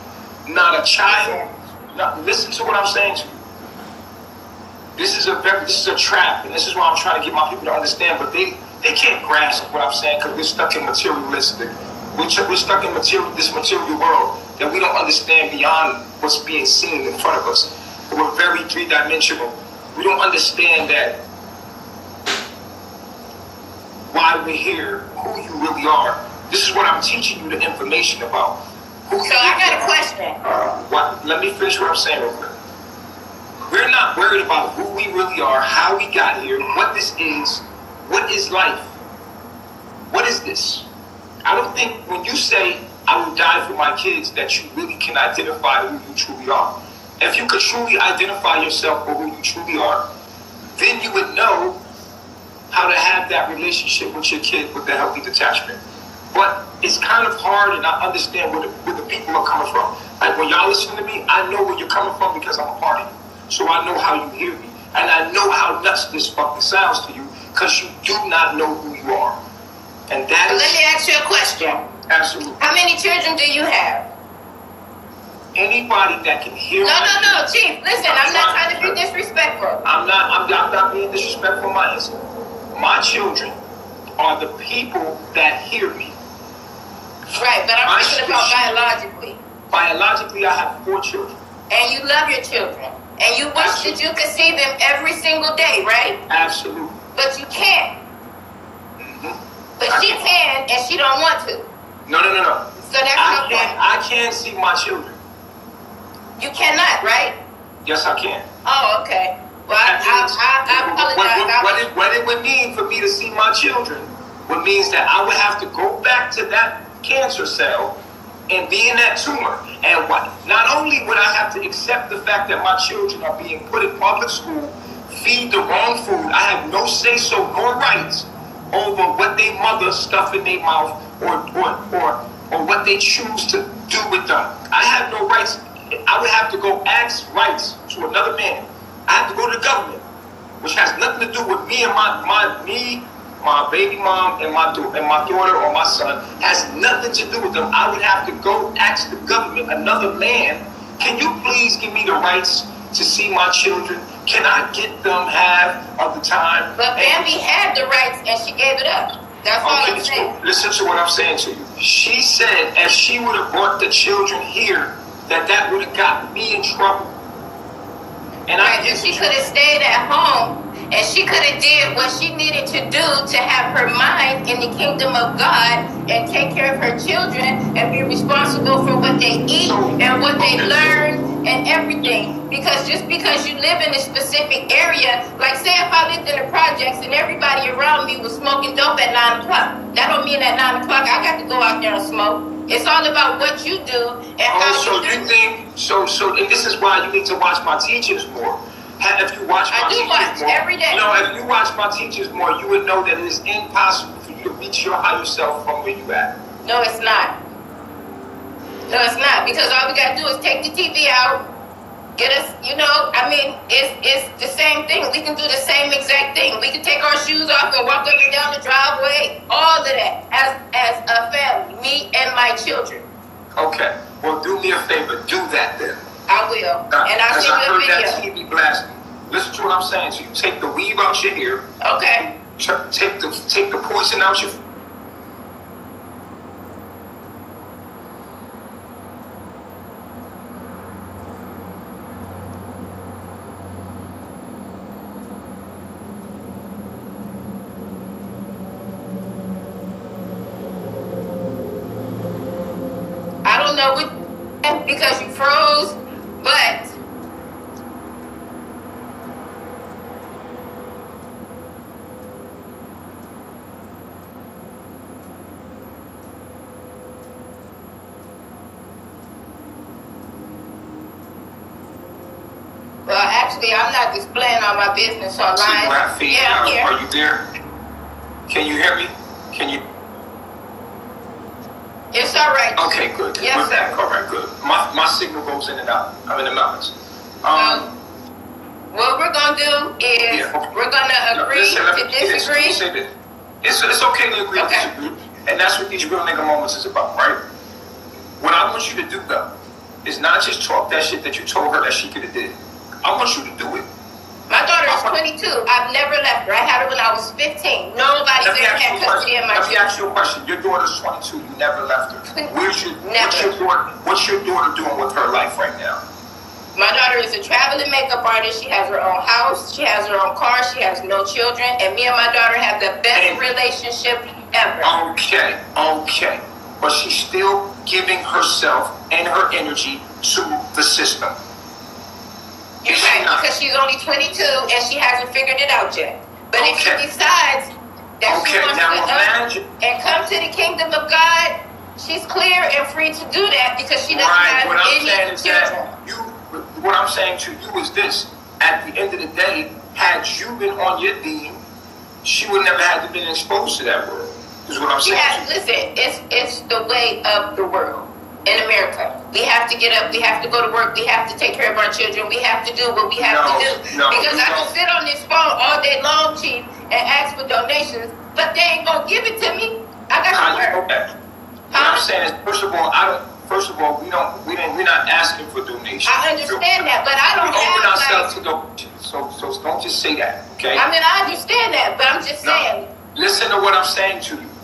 Not a child. Listen to what I'm saying to you. This is a trap, and this is why I'm trying to get my people to understand, but they can't grasp what I'm saying because we're stuck in materialistic. We're stuck in this material world that we don't understand beyond what's being seen in front of us. We're very three-dimensional. We don't understand that why we're here, who you really are. This is what I'm teaching you the information about. So I got a question. Let me finish what I'm saying real quick. We're not worried about who we really are, how we got here, what this is, what is life. What is this? I don't think when you say, I will die for my kids, that you really can identify who you truly are. If you could truly identify yourself for who you truly are, then you would know how to have that relationship with your kid with the healthy detachment. But it's kind of hard, and I understand where the people are coming from. Like when y'all listen to me, I know where you're coming from because I'm a part of you. So I know how you hear me. And I know how nuts this fucking sounds to you because you do not know who you are. And that is... Let me ask you a question. Absolutely. How many children do you have? Anybody that can hear No, Chief. Listen, I'm not trying to be disrespectful. I'm not being disrespectful, my answer. My children are the people that hear me. Right, but I'm thinking about biologically. Biologically, I have 4 children. And you love your children. And you wish that you could see them every single day, right? Absolutely. But you can't. Mm-hmm. But she can, and she don't want to. No. So that's no point. I can't see my children. You cannot, right? Yes, I can. Oh, okay. Well, I apologize. What it would mean for me to see my children would means that I would have to go back to that cancer cell and be in that tumor. And not only would I have to accept the fact that my children are being put in public school, feed the wrong food, I have no say-so nor rights over what they mother stuff in their mouth or what they choose to do with them. I have no rights. I would have to go ask rights to another man. I have to go to the government, which has nothing to do with me and my baby mom and my daughter or my son. Has nothing to do with them. I would have to go ask the government, another man, can you please give me the rights to see my children? Can I get them half of the time? But Bambi had the rights and she gave it up. That's all I'm saying. Listen to what I'm saying to you. She said, as she would have brought the children here, that would have got me in trouble. And she could have stayed at home and she could have did what she needed to do to have her mind in the kingdom of God and take care of her children and be responsible for what they eat and what they learn and everything. Because just because you live in a specific area, like say if I lived in the projects and everybody around me was smoking dope at 9 o'clock, that don't mean at 9 o'clock I got to go out there and smoke. It's all about what you do and how you do. And this is why you need to watch my teachers more. If you watch my teachers more, every day. If you watch my teachers more, you would know that it is impossible for you to reach your higher self from where you at. No, it's not. No, it's not. Because all we got to do is take the TV out, get us, it's the same thing. We can do the same exact thing. We can take our shoes off and walk up and down the driveway. All of that as a family, me and my children. Okay. Well, do me a favor. Do that then. I will. And I'll send you a video. That TV blasting. Listen to what I'm saying to you. Take the weave out your ear. Okay. Take the poison out your... I don't know what, because you froze, but actually I'm not displaying all my business online. I'm here. Are you there? Can you hear me? Can you? It's all right. Okay, good. Yes, sir. All right, good. My signal goes in and out. I'm in the mountains. What we're going to do is we're going to agree to disagree. It's okay to agree to disagree. And that's what these real nigga moments is about, right? What I want you to do, though, is not just talk that shit that you told her that she could have did. I want you to do it. My daughter is 22. I've never left her. I had her when I was 15. Nobody's ever had custody of my children. Let me ask you a question. Your daughter's 22. You never left her. What's your daughter doing with her life right now? My daughter is a traveling makeup artist. She has her own house. She has her own car. She has no children. And me and my daughter have the best relationship ever. Okay. But she's still giving herself and her energy to the system. You're right, because she's only 22 and she hasn't figured it out yet. But if she decides that she wants to up and come to the kingdom of God, she's clear and free to do that because she doesn't have any children. What I'm saying to you is this. At the end of the day, had you been on your deed, she would never have been exposed to that world. Is what I'm saying. Listen, it's the way of the world. In America, we have to get up, we have to go to work, we have to take care of our children, we have to do what we have to do. Because I can sit on this phone all day long, Chief, and ask for donations, but they ain't gonna give it to me. I got to work. What I'm saying is, first of all, we're not asking for donations. I understand that, but I don't open ourselves to donations. So don't just say that, okay? I mean, I understand that, but I'm just saying. Listen to what I'm saying to you.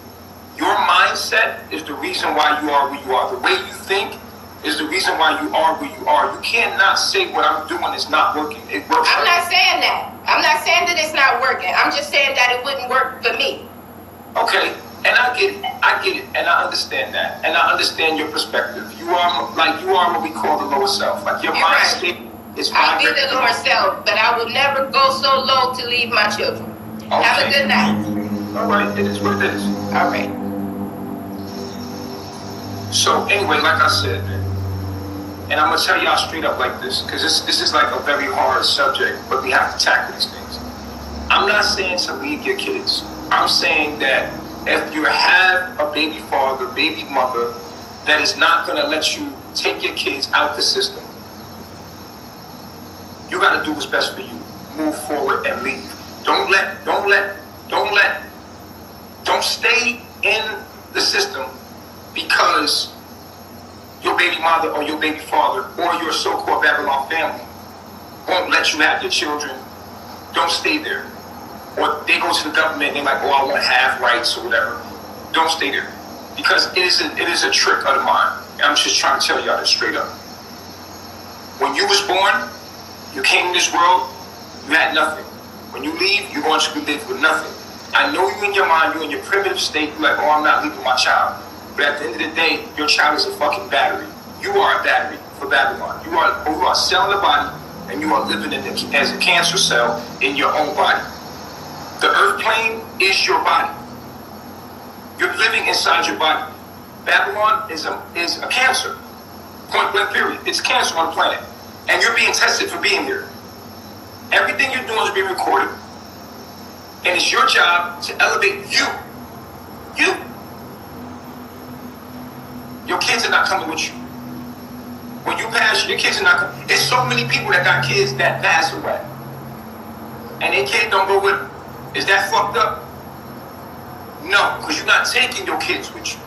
Your mindset is the reason why you are where you are. The way you think is the reason why you are where you are. You cannot say what I'm doing is not working. It works. I'm not saying that. I'm not saying that it's not working. I'm just saying that it wouldn't work for me. Okay, and I get it, and I understand that, and I understand your perspective. You are what we call the lower self. Like your mindset is. I'll be the lower self, but I will never go so low to leave my children. Okay. Have a good night. All right, it is what it is. All right. So anyway, like I said, man, and I'm gonna tell y'all straight up like this, because this is like a very hard subject, but we have to tackle these things. I'm not saying to leave your kids. I'm saying that if you have a baby father, baby mother, that is not gonna let you take your kids out the system, you gotta do what's best for you. Move forward and leave. Don't stay in the system because your baby mother or your baby father or your so-called Babylon family won't let you have your children. Don't stay there. or they go to the government and they're like, oh, I want half rights or whatever. Don't stay there. Because it is a trick of the mind. And I'm just trying to tell y'all this straight up. When you was born, you came in this world, you had nothing. When you leave, you're going to live with nothing. I know you in your mind, you're in your primitive state, you're like, oh, I'm not leaving my child. But at the end of the day, your child is a fucking battery. You are a battery for Babylon. You are selling the body, and you are living in it as a cancer cell in your own body. The earth plane is your body. You're living inside your body. Babylon is a cancer. Point blank period. It's cancer on the planet. And you're being tested for being here. Everything you're doing is being recorded. And it's your job to elevate you. You. Your kids are not coming with you. When you pass, your kids are not coming. There's so many people that got kids that pass away. And their kids don't go with them. Is that fucked up? No, because you're not taking your kids with you.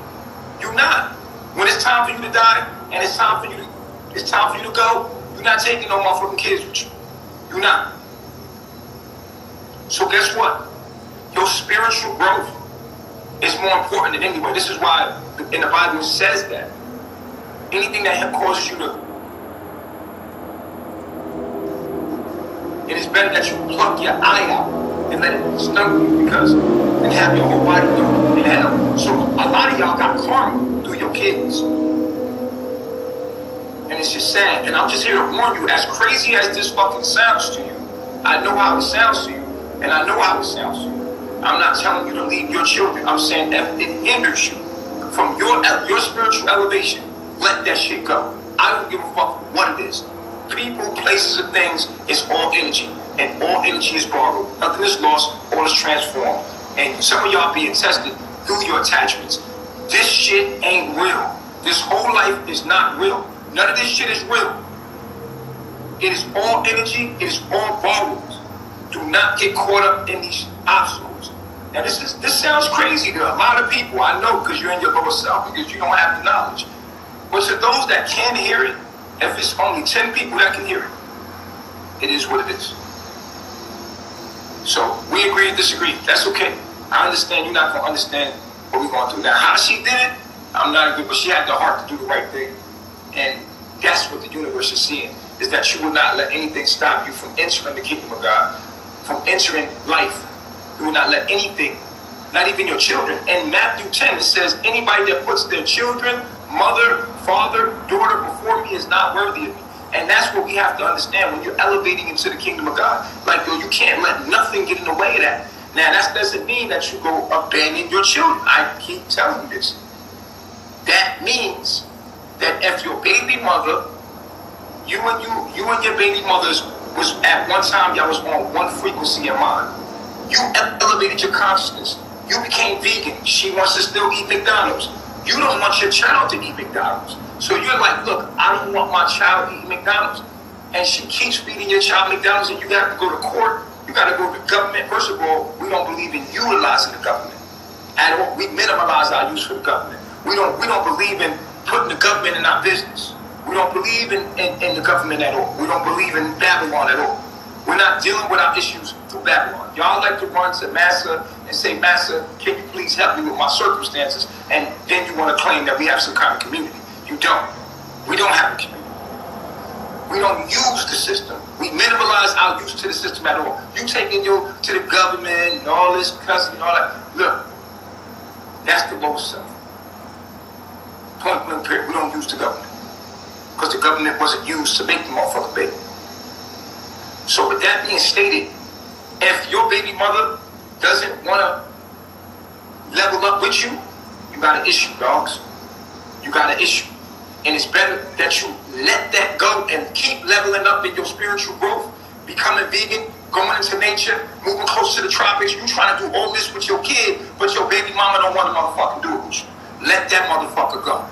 You're not. When it's time for you to die, and it's time for you to go, you're not taking no motherfucking kids with you. You're not. So guess what? Your spiritual growth is more important than anywhere. This is why in the Bible it says that. Anything that causes you to... It is better that you pluck your eye out and let it stumble you and have your whole body in hell. So a lot of y'all got karma through your kids. And it's just sad. And I'm just here to warn you, as crazy as this fucking sounds to you, I know how it sounds to you. And I know how it sounds to you. I'm not telling you to leave your children. I'm saying that it hinders you from your spiritual elevation. Let that shit go. I don't give a fuck what it is. People, places, and things, it's all energy. And all energy is borrowed. Nothing is lost, all is transformed. And some of y'all being tested through your attachments. This shit ain't real. This whole life is not real. None of this shit is real. It is all energy. It is all borrowed. Do not get caught up in these obstacles. Now this sounds crazy to a lot of people. I know, because you're in your lower self, because you don't have the knowledge. But to those that can hear it, if it's only 10 people that can hear it, it is what it is. So we agree to disagree. That's okay. I understand you're not going to understand what we're going through. Now, how she did it, I'm not good, but she had the heart to do the right thing. And that's what the universe is seeing, is that you will not let anything stop you from entering the kingdom of God, from entering life. You will not let anything, not even your children. In Matthew 10, it says, anybody that puts their children, mother, father, daughter before me is not worthy of me. And that's what we have to understand when you're elevating into the kingdom of God. Like, you can't let nothing get in the way of that. Now, that doesn't mean that you go abandon your children. I keep telling you this. That means that if your baby mother, you and your baby mothers was at one time, y'all was on one frequency in mind. You elevated your consciousness. You became vegan. She wants to still eat McDonald's. You don't want your child to eat McDonald's. So you're like, look, I don't want my child to eat McDonald's. And she keeps feeding your child McDonald's, and you got to go to court. You got to go to government. First of all, we don't believe in utilizing the government at all. We minimize our use for the government. We don't believe in putting the government in our business. We don't believe in the government at all. We don't believe in Babylon at all. We're not dealing with our issues through Babylon. Y'all like to run to Massa and say, Massa, can you please help me with my circumstances? And then you want to claim that we have some kind of community. You don't. We don't have a community. We don't use the system. We minimize our use to the system at all. You taking you to the government and all this cussing and all that. Look, that's the low self. Point blank period. We don't use the government. Because the government wasn't used to make the motherfucker big. So with that being stated, if your baby mother doesn't want to level up with you, you got an issue, dogs. You got an issue. And it's better that you let that go and keep leveling up in your spiritual growth, becoming vegan, going into nature, moving close to the tropics. You trying to do all this with your kid, but your baby mama don't want to motherfucking do it with you. Let that motherfucker go.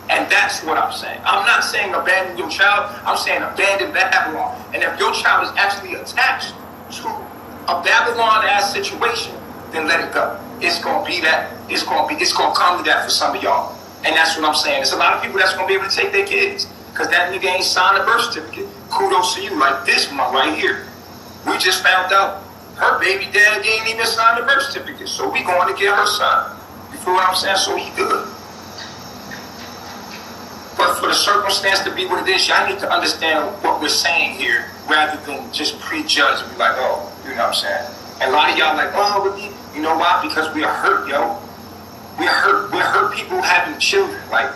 And that's what I'm saying. I'm not saying abandon your child. I'm saying abandon Babylon. And if your child is actually attached to a Babylon-ass situation, then let it go. It's gonna be that. It's gonna come to that for some of y'all. And that's what I'm saying. There's a lot of people that's gonna be able to take their kids, because that nigga ain't signed a birth certificate. Kudos to you. Like this one right here. We just found out Her baby dad didn't even sign the birth certificate, so we going to get her signed. You feel what I'm saying? So he good. But for the circumstance to be what it is, y'all need to understand what we're saying here rather than just prejudge and be like, oh, you know what I'm saying? And a lot of y'all like, oh, but you know why? Because we are hurt, yo. We're hurt people having children. Like,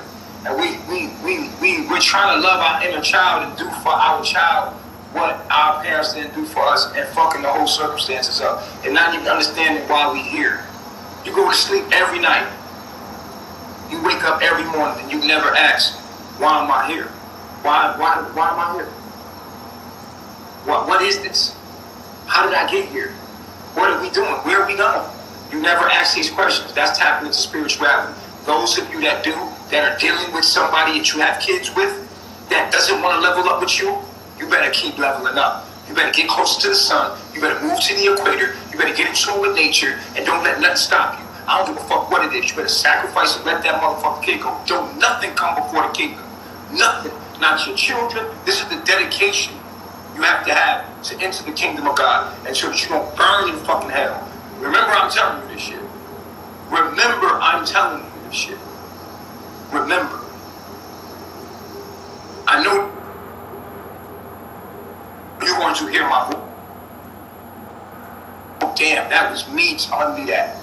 and we're trying to love our inner child and do for our child what our parents didn't do for us and fucking the whole circumstances up and not even understanding why we here. You go to sleep every night. You wake up every morning and you never ask, why am I here? Why am I here? What is this? How did I get here? What are we doing? Where are we going? You never ask these questions. That's tapping into spirituality. Those of you that do, that are dealing with somebody that you have kids with, that doesn't want to level up with you, you better keep leveling up. You better get closer to the sun. You better move to the equator. You better get in tune with nature and don't let nothing stop you. I don't give a fuck what it is. You better sacrifice and let that motherfucking kid go. Don't nothing come before the kingdom. Nothing. Not your children. This is the dedication you have to enter the kingdom of God, and so that you don't burn in fucking hell. Remember, I'm telling you this shit. Remember, I'm telling you this shit. Remember. I know you're going to hear my voice. Oh, damn, that was me telling me that.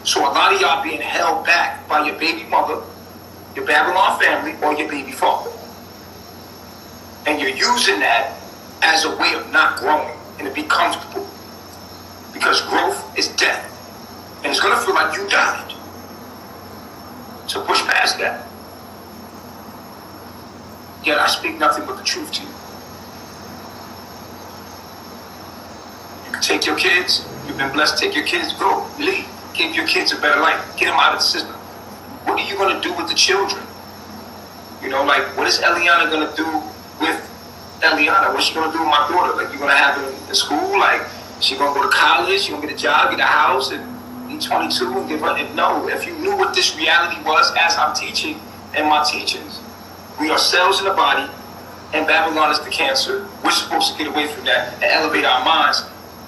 So a lot of y'all being held back by your baby mother, your Babylon family, or your baby father. And you're using that as a way of not growing and to be comfortable. Because growth is death. And it's going to feel like you died. So push past that. Yet I speak nothing but the truth to you. You can take your kids. You've been blessed. Take your kids. Go. Leave. Give your kids a better life. Get them out of the system. What are you going to do with the children? You know, like, what is Eliana going to do with Eliana? What's she going to do with my daughter? Like, you're going to have her in school? Like, she going to go to college? She going to get a job, get a house, and be 22 and give her? And no, if you knew what this reality was as I'm teaching in my teachings, we are cells in the body, and Babylon is the cancer. We're supposed to get away from that and elevate our minds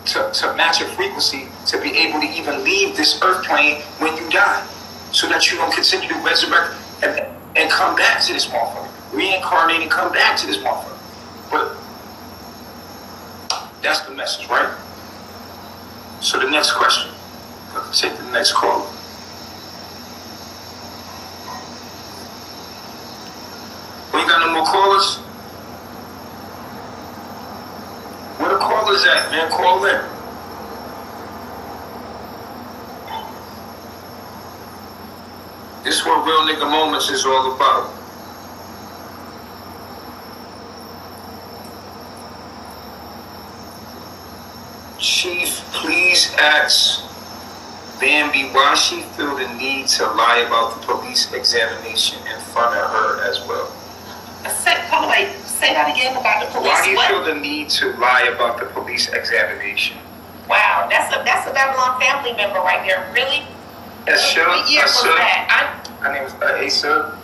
to match a frequency to be able to even leave this earth plane when you die, so that you don't continue to resurrect and come back to this motherfucker. Reincarnate and come back to this motherfucker. But that's the message, right? So the next question. Let's take the next call. We ain't got no more callers? Where the callers at, man? Call in. This is what Real Nigga Moments is all about. Chief, please ask Bambi why she feel the need to lie about the police examination in front of her as well. Say that again about the police. Why do you feel the need to lie about the police examination? Wow, that's a Babylon family member right there. Really? What year was that? Her name is Asa.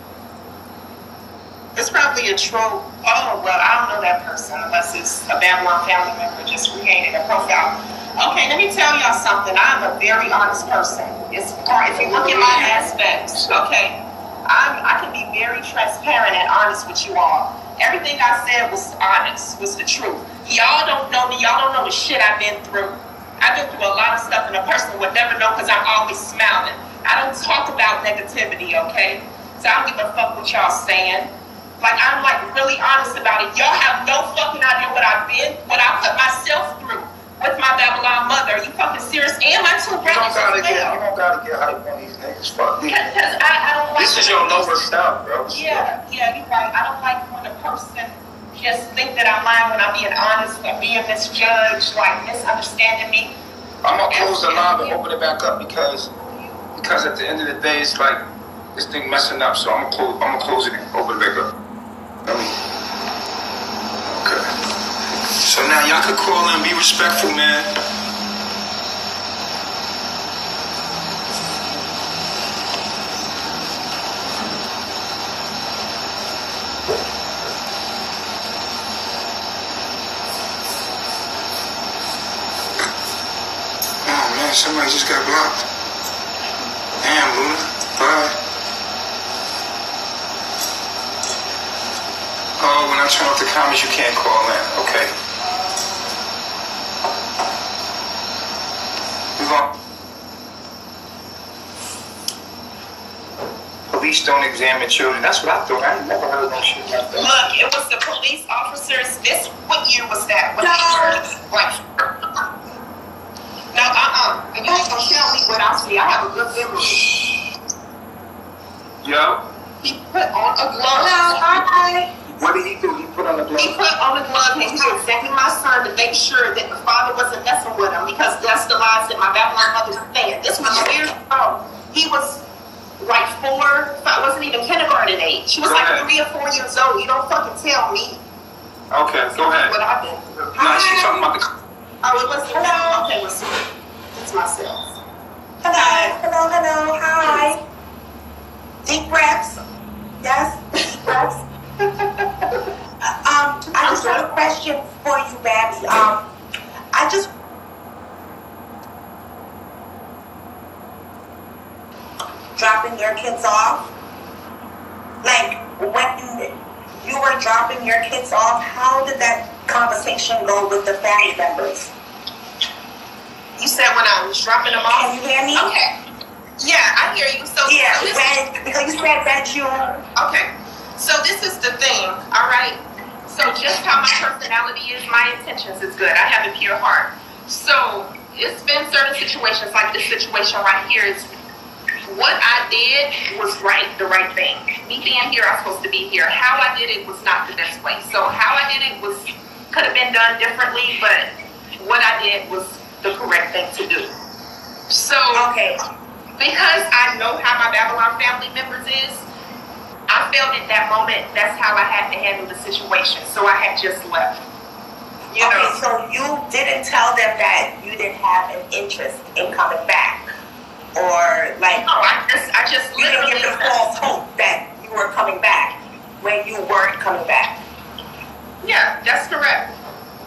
It's probably a troll. Oh, well, I don't know that person unless it's a Babylon family member just created a profile. Okay, let me tell y'all something. I'm a very honest person. It's hard if you look at my aspects. Okay, I can be very transparent and honest with you all. Everything I said was honest, was the truth. Y'all don't know me. Y'all don't know the shit I've been through. I've been through a lot of stuff, and a person would never know because I'm always smiling. I don't talk about negativity, okay? So I don't give a fuck what y'all saying. Like, I'm like really honest about it. Y'all have no fucking idea what I've been, what I put myself through with my Babylon mother. Are you fucking serious? And my two brothers as well. You don't gotta get hype on these niggas. Fuck these. Because I don't like. This is your lower stuff, bro. Yeah, you're right. I don't like when a person just think that I'm lying when I'm being honest and being misjudged, like misunderstanding me. I'm gonna close the line and open it back up because at the end of the day, it's like this thing messing up. So I'm gonna close it and open it back up. Okay. So now y'all could call in, be respectful, man. Man, somebody just got blocked. Damn, Luna. Bye. Oh, when I turn off the comments, you can't call in. Okay. Move on. Police don't examine children. That's what I thought. I never heard no shit like that. Look, it was the police officers. What year was that? What No, and you ain't gonna tell me what I see. I have a good memory. Yo? He put on a glove. Hi. What did he do? He put on the glove? He put on a glove and he was examining my son to make sure that the father wasn't messing with him, because that's the lies that my Babylon mother was saying. This was years ago. He was like 4, 5, wasn't even kindergarten age. She was like 3 or 4 years old. You don't fucking tell me. Okay, go ahead. What I've been through. No, she's talking about the... Oh, it was... Hello. Okay, let's see. It's myself. Hello, hi. Deep breaths. Yes, deep breaths. I just have a question for you, Bambi. I just... dropping your kids off? Like, when you were dropping your kids off, how did that conversation go with the family members? You said when I was dropping them off? Can you hear me? Okay. Yeah, I hear you. So yeah, so because you said that you... Okay. So this is the thing, all right? So just how my personality is, my intentions is good. I have a pure heart. So it's been certain situations, like this situation right here is... What I did was the right thing. Me being here, I'm supposed to be here. How I did it was not the best way. So how I did it could have been done differently, but what I did was the correct thing to do. So, okay, because I know how my Babylon family members is, I felt at that moment that's how I had to handle the situation. So I had just left. You know? So you didn't tell them that you didn't have an interest in coming back? Or like, no, I just you didn't give them false hope that you were coming back when you weren't coming back. Yeah, that's correct.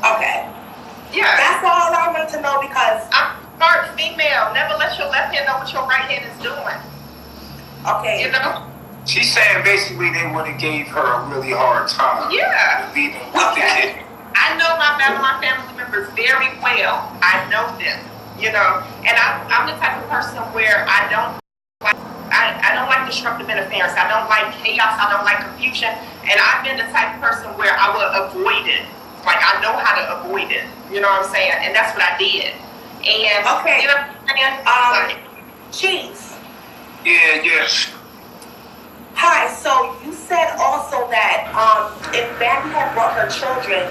Okay. Yeah. That's all I wanted to know, because I'm smart female. Never let your left hand know what your right hand is doing. Okay. You know? She's saying basically they would have gave her a really hard time. Yeah. Leaving with the kid. I know my Babylon family members very well. I know them. You know, and I'm the type of person where I don't like disruptive interference. I don't like chaos. I don't like confusion. And I've been the type of person where I will avoid it. Like, I know how to avoid it. You know what I'm saying? And that's what I did. And okay, you know what I'm saying? Cheese. Yeah. Hi. So you said also that if Bambi had brought her children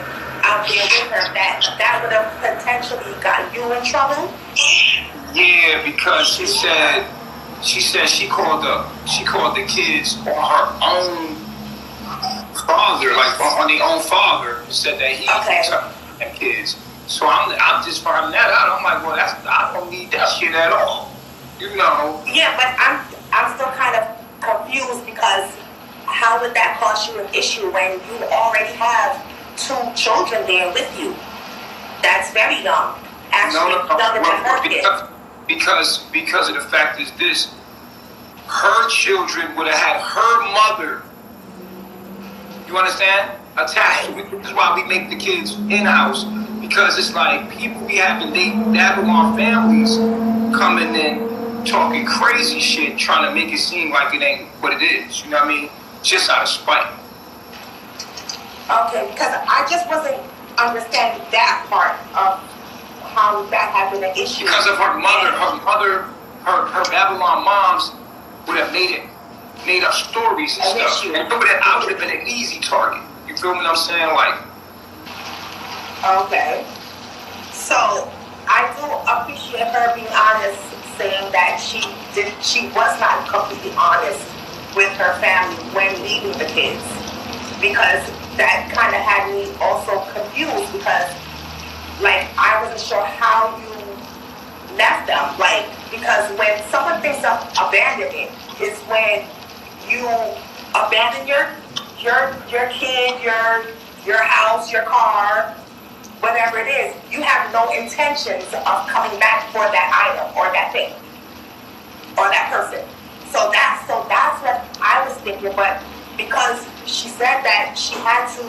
out there with her, that would have potentially got you in trouble? Yeah, because she said she called the kids on her own father, like on their own father, said that he had kids. So I'm just finding that out. I'm like, well, I don't need that shit at all. You know. Yeah, but I'm still kind of confused, because how would that cause you an issue when you already have 2 children there with you? That's very young. Actually, younger than her kids. Because of the fact is this, her children would have had her mother. You understand? Attached. This is why we make the kids in-house, because it's like people be having Babylon families coming in talking crazy shit, trying to make it seem like it ain't what it is. You know what I mean? Just out of spite. Okay, because I just wasn't understanding that part of how that had been an issue. Because of her mother, her Babylon moms would have made up stories and stuff. And I would have been an easy target. You feel what I'm saying? Like. Okay. So I do appreciate her being honest, saying that she was not completely honest with her family when leaving the kids, because that kind of had me also confused, because like I wasn't sure how you left them, like, because when someone thinks of abandonment is when you abandon your kid, your house, your car, whatever it is, you have no intentions of coming back for that item or that thing or that person. So that's what I was thinking. But because she said that she had to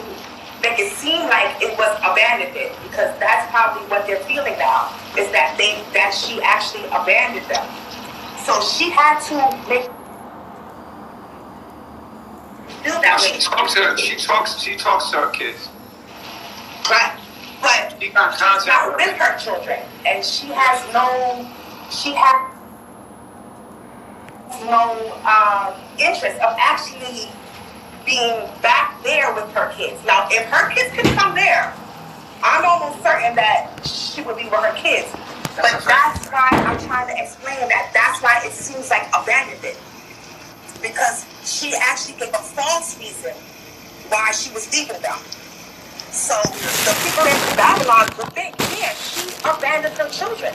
make it seem like it was abandonment, because that's probably what they're feeling now, is that she actually abandoned them. So she had to make feel that way. She talks to her kids. Right. But She got she's contact not with with her children, and she has no interest of actually being back there with her kids. Now, if her kids could come there, I'm almost certain that she would be with her kids. But that's why I'm trying to explain that. That's why it seems like abandonment, because she actually gave a false reason why she was leaving them. So the people in Babylon would think, yeah, she abandoned her children.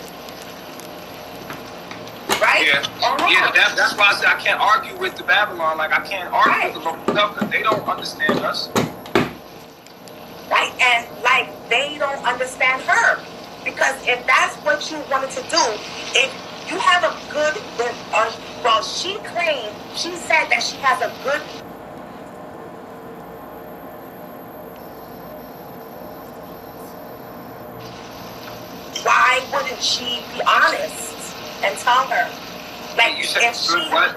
Right? Yeah, that's why I said I can't argue with the Babylon. Like, I can't argue with the local stuff because they don't understand us. Right, and like they don't understand her. Because if that's what you wanted to do, if you have a good, well, she said that she has a good, why wouldn't she be honest and tell her? Like, You said what?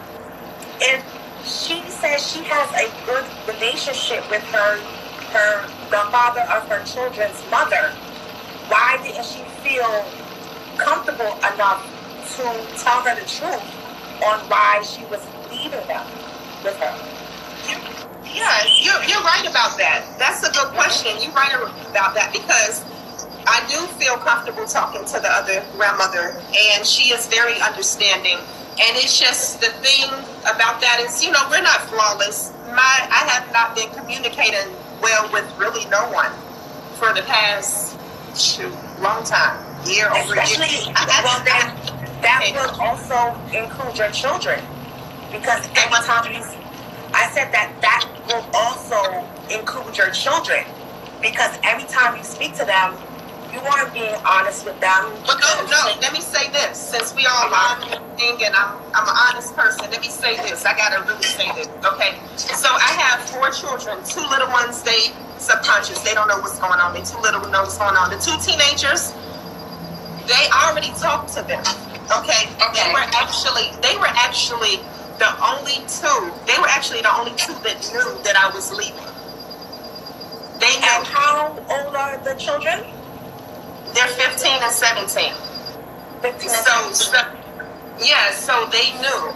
If she says she has a good relationship with the father of her children's mother, why didn't she feel comfortable enough to tell her the truth on why she was leaving them with her? Yeah, you're right about that. That's a good question. You're right about that, because I do feel comfortable talking to the other grandmother, and she is very understanding. And it's just the thing about that is, we're not flawless. I have not been communicating well with really no one for the past long time, year over Especially, year. that will also include your children, because every time I said that will also include your children, because every time you speak to them, you aren't being honest with them. But no, let me say this. Since we all on thing and I'm an honest person, let me say this. I gotta really say this, okay? So I have 4 children. 2 little ones, they subconscious. They don't know what's going on. They too little to know what's going on. The 2 teenagers, they already talked to them, okay? They were actually the only 2. They were actually the only 2 that knew that I was leaving. They knew. And how old are the children? They're 15 and 17. 15 So they knew.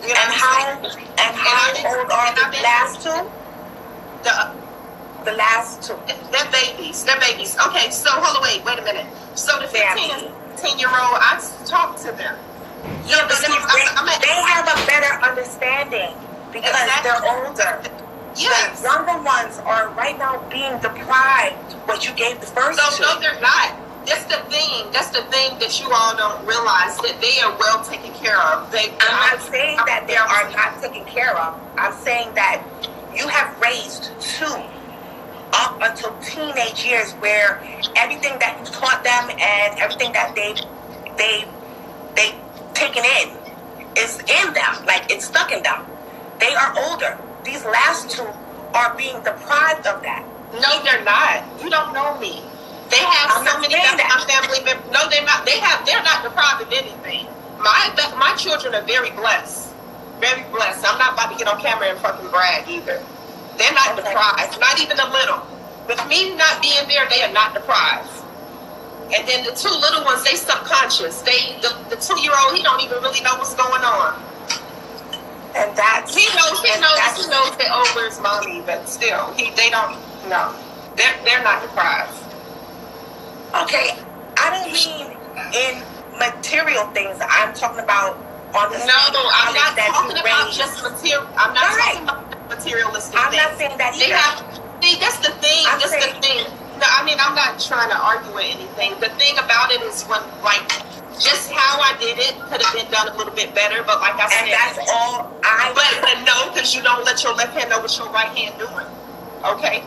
And how old are the last 2? The last 2. They're babies. Okay, so hold on, wait a minute. So the 15 and 10-year-old, I talked to them. Yeah, but they have a better understanding because they're older. Yes. The younger ones are right now being deprived what you gave the first 2. No, they're not. That's the thing that you all don't realize, that they are well taken care of. I'm not saying that they are not taken care of. I'm saying that you have raised 2 up until teenage years, where everything that you taught them and everything that they've taken in is in them, like it's stuck in them. They are older. These last 2 are being deprived of that. No, they're not. You don't know me. They have so many of my family members. No, they're not. They're not deprived of anything. My children are very blessed. Very blessed. I'm not about to get on camera and fucking brag either. They're not deprived. Not even a little. With me not being there, they are not deprived. And then the 2 little ones, they subconscious. The 2-year-old, he don't even really know what's going on. And that's he knows that where's mommy, but still, they don't know. They're not deprived. Okay, I don't mean in material things. I'm talking about on the I'm not talking about raised. just material. I'm not talking about materialistic I'm things. not saying that either. That's the thing. That's the thing. No, I mean, I'm not trying to argue with anything. The thing about it is when, just how I did it could have been done a little bit better, but like I said, and that's all But no, because you don't let your left hand know what your right hand doing. Okay?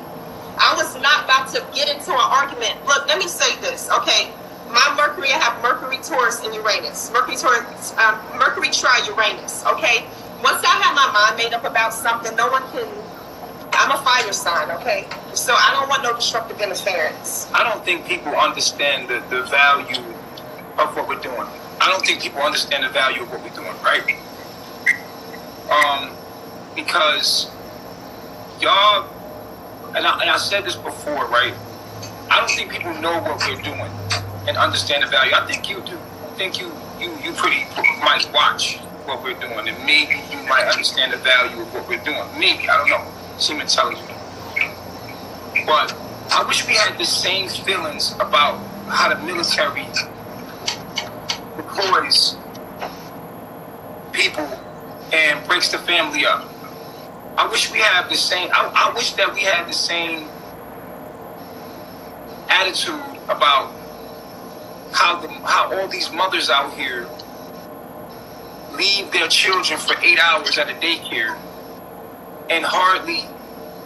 I was not about to get into an argument. Look, let me say this, okay? My Mercury, I have Mercury, Taurus, and Uranus. Mercury, Taurus, Mercury tri-Uranus, okay? Once I have my mind made up about something, no one can... I'm a fire sign, okay? So I don't want no destructive interference. I don't think people understand the value of what we're doing. I don't think people understand the value of what we're doing, right? Because y'all, and I said this before, right? I don't think people know what we're doing and understand the value. I think you do. I think you pretty might watch what we're doing, and maybe you might understand the value of what we're doing. Maybe, I don't know. Seem intelligent. But I wish we had the same feelings about how the military deploys people and breaks the family up. I wish we had the same. I wish that we had the same attitude about how all these mothers out here leave their children for 8 hours at a daycare and hardly,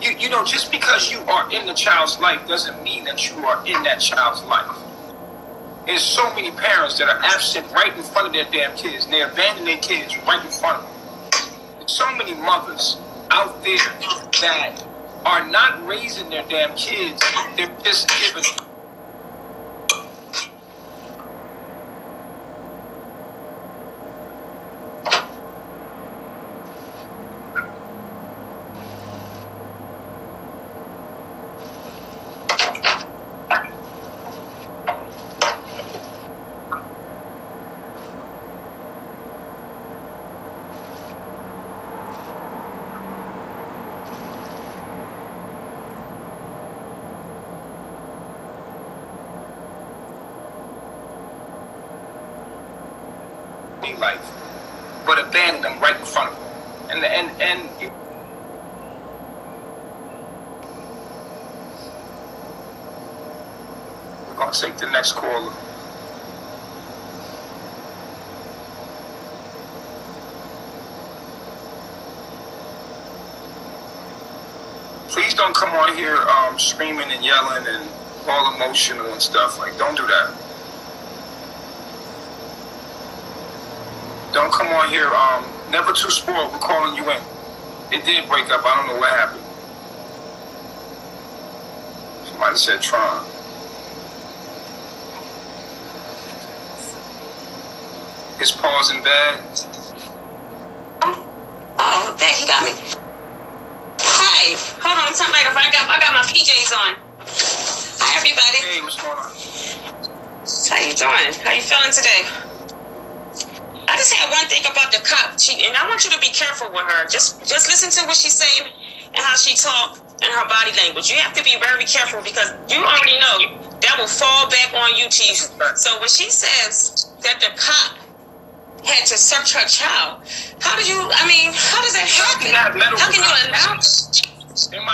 you know, just because you are in the child's life doesn't mean that you are in that child's life. There's so many parents that are absent right in front of their damn kids, and they abandon their kids right in front of them. There's so many mothers out there that are not raising their damn kids, they're just giving them. Life, but abandon them right in front of them. And we're gonna take the next caller. Please don't come on here screaming and yelling and all emotional and stuff. Like, don't do that. Don't come on here, never too spoiled, we're calling you in. It did break up, I don't know what happened. Somebody said Tron. Is pausing bad? Oh, there he got me. Hey, hold on, somebody, I got my PJs on. Hi, everybody. Hey, what's going on? How you doing? How you feeling today? I just had one thing about the cop, and I want you to be careful with her. Just listen to what she's saying and how she talk and her body language. You have to be very careful because you already know that will fall back on you, Chief. So when she says that the cop had to search her child, how does that happen? How can you announce? Is it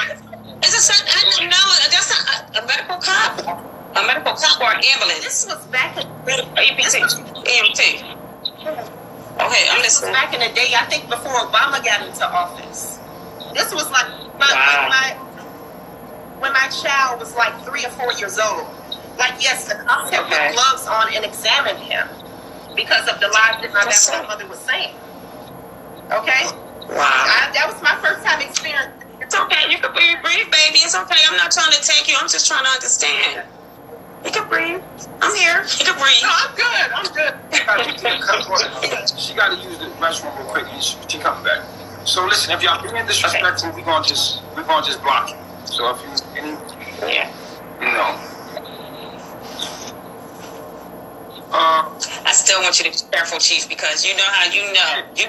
certain? No, that's not a medical cop. A medical cop or an ambulance? This was back in EMT. Okay, I'm listening. Back in the day, I think before Obama got into office. This was like when my child was like 3 or 4 years old. Like, yes, the cops had put gloves on and examined him because of the lies that my grandmother was saying. Okay? Wow. That was my first time experience. It's okay. You can breathe, baby. It's okay. I'm not trying to attack you. I'm just trying to understand. You can breathe. I'm here. You can breathe. No, I'm good. I'm good. She got to use the restroom real quick, and she comes back. So listen, if y'all being disrespectful, we're gonna just block you. So if you you know. I still want you to be careful, Chief, because you know how you've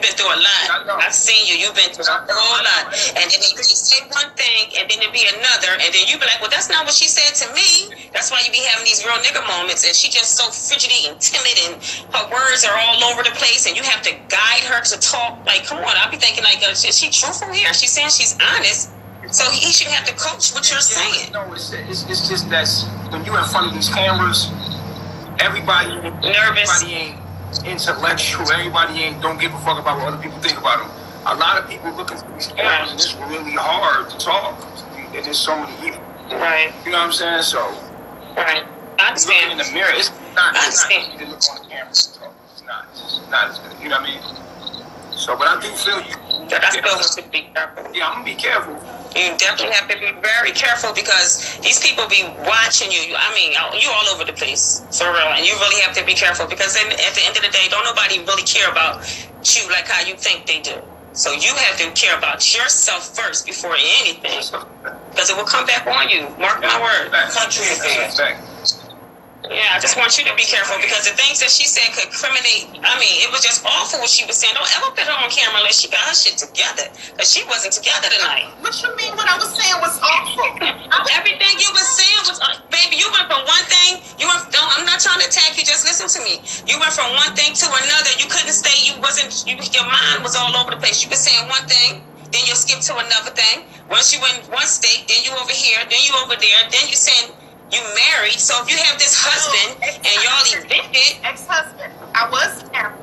been through a lot. I've seen you. You've been through a whole lot. And then you say one thing, and then it be another, and then you be like, well, that's not what she said to me. That's why you be having these real nigga moments, and she just so fidgety and timid, and her words are all over the place, and you have to guide her to talk. Like, come on, I'll be thinking, like, is she truthful here? She's saying she's honest. So he should have to coach what you're saying. No, it's just that when you're in front of these cameras, everybody nervous. Everybody ain't intellectual. Everybody don't give a fuck about what other people think about them. A lot of people looking through these cameras, and it's really hard to talk. And there's so many people. Right. You know what I'm saying? So, right. I understand. looking in the mirror, it's not understand. easy to look on the camera and talk. It's not as good. You know what I mean? So, but I do feel you. But I still want to be careful. Yeah, I'm gonna be careful. You definitely have to be very careful because these people be watching you. I mean, you all over the place, for real. And you really have to be careful because then at the end of the day, don't nobody really care about you like how you think they do. So you have to care about yourself first before anything. Because it will come back on you. Mark my word. Country is back. Yeah, I just want you to be careful because the things that she said could criminate. I mean, it was just awful what she was saying. Don't ever put her on camera unless she got her shit together. Because she wasn't together tonight. What you mean? What I was saying was awful. Everything you was saying was, baby, you went from one thing. I'm not trying to attack you. Just listen to me. You went from one thing to another. You couldn't stay. Your mind was all over the place. You were saying one thing, then you'll skip to another thing. Once you in one state, then you over here, then you over there, then you saying you married. So if you have this husband and y'all evicted, Ex-husband. I was there.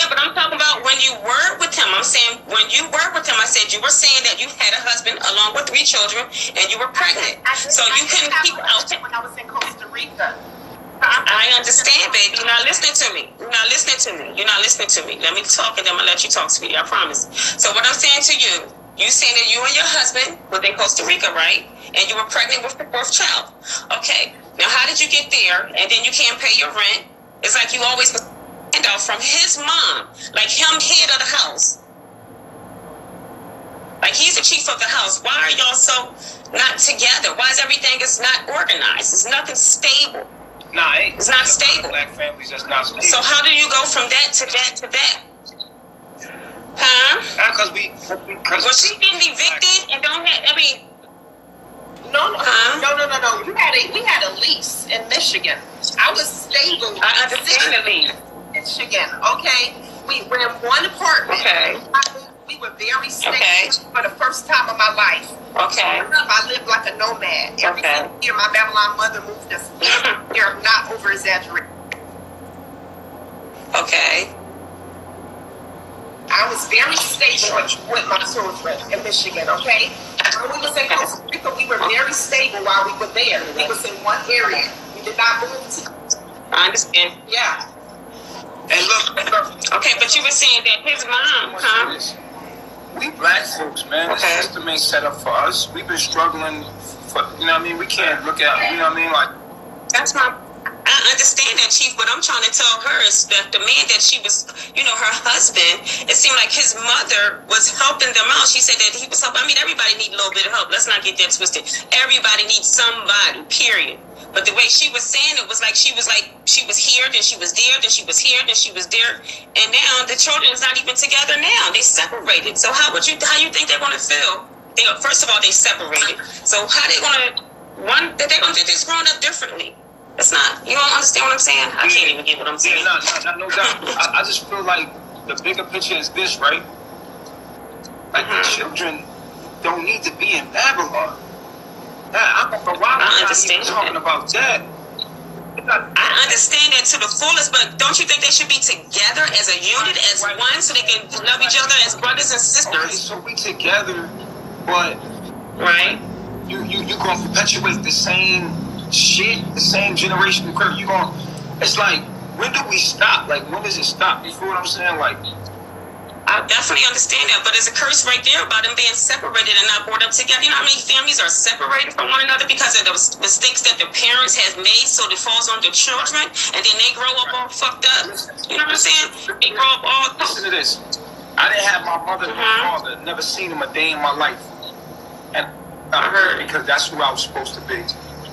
but I'm talking about when you were with him. I'm saying when you were with him, I said you were saying that you had a husband along with 3 children and you were pregnant. So you couldn't keep out. When I was in Costa Rica. I understand, baby. You're not listening to me. You're not listening to me. You're not listening to me. Let me talk and then I'm gonna let you talk to me. I promise. So what I'm saying to you, you saying that you and your husband were in Costa Rica, right? And you were pregnant with the 4th child. Okay. Now how did you get there? And then you can't pay your rent. It's like you always was out from his mom, like him head of the house. Like he's the chief of the house. Why are y'all so not together? Why is everything is not organized? It's nothing stable. Nah, it's not stable. Black families, that's not stable. So how do you go from that to that to that? Huh? Because was she getting evicted and don't have? I mean, no. We had a lease in Michigan. I was stable. I understand the lease. Michigan. Okay, we were in one apartment. Okay. We were very stable Okay. for the first time of my life. Okay. I lived like a nomad. Every Okay. year, my Babylon mother moved us here. Not over exaggerating. Okay. I was very stable with my children in Michigan, okay? When we was in Costa Rica, we were very stable while we were there. We was in one area. We did not move to... I understand. Yeah. And look. Okay, but you were saying that his mom, huh? We black folks, man, the system ain't set up for us. We've been struggling for, you know what I mean? We can't look at, you know what I mean? Like, that's I understand that, Chief. What I'm trying to tell her is that the man that she was, her husband, it seemed like his mother was helping them out. She said that he was helping. I mean, everybody needs a little bit of help. Let's not get that twisted. Everybody needs somebody, period. But the way she was saying it was like she was here, then she was there, then she was here, then she was there. And now the children is not even together now. They separated. So how you think they're going to feel? First of all, they separated. So how they're going to do this growing up differently? It's not. You don't understand what I'm saying? I can't even get what I'm saying. No doubt. I just feel like the bigger picture is this, right? Like the children don't need to be in Babylon. I understand talking about that. I understand that to the fullest, but don't you think they should be together as a unit, as one, so they can love each other as brothers and sisters? Okay, so we together, but right? You gonna perpetuate the same shit, the same generation. It's like, when do we stop? Like, when does it stop? You feel what I'm saying? Like, I definitely understand that, but there's a curse right there about them being separated and not brought up together. You know how many families are separated from one another because of the mistakes that the parents have made, so it falls on the children, and then they grow up all fucked up. You know what I'm saying? They grow up all... Listen to this. I didn't have my mother and my father, never seen them a day in my life. And I heard because that's who I was supposed to be.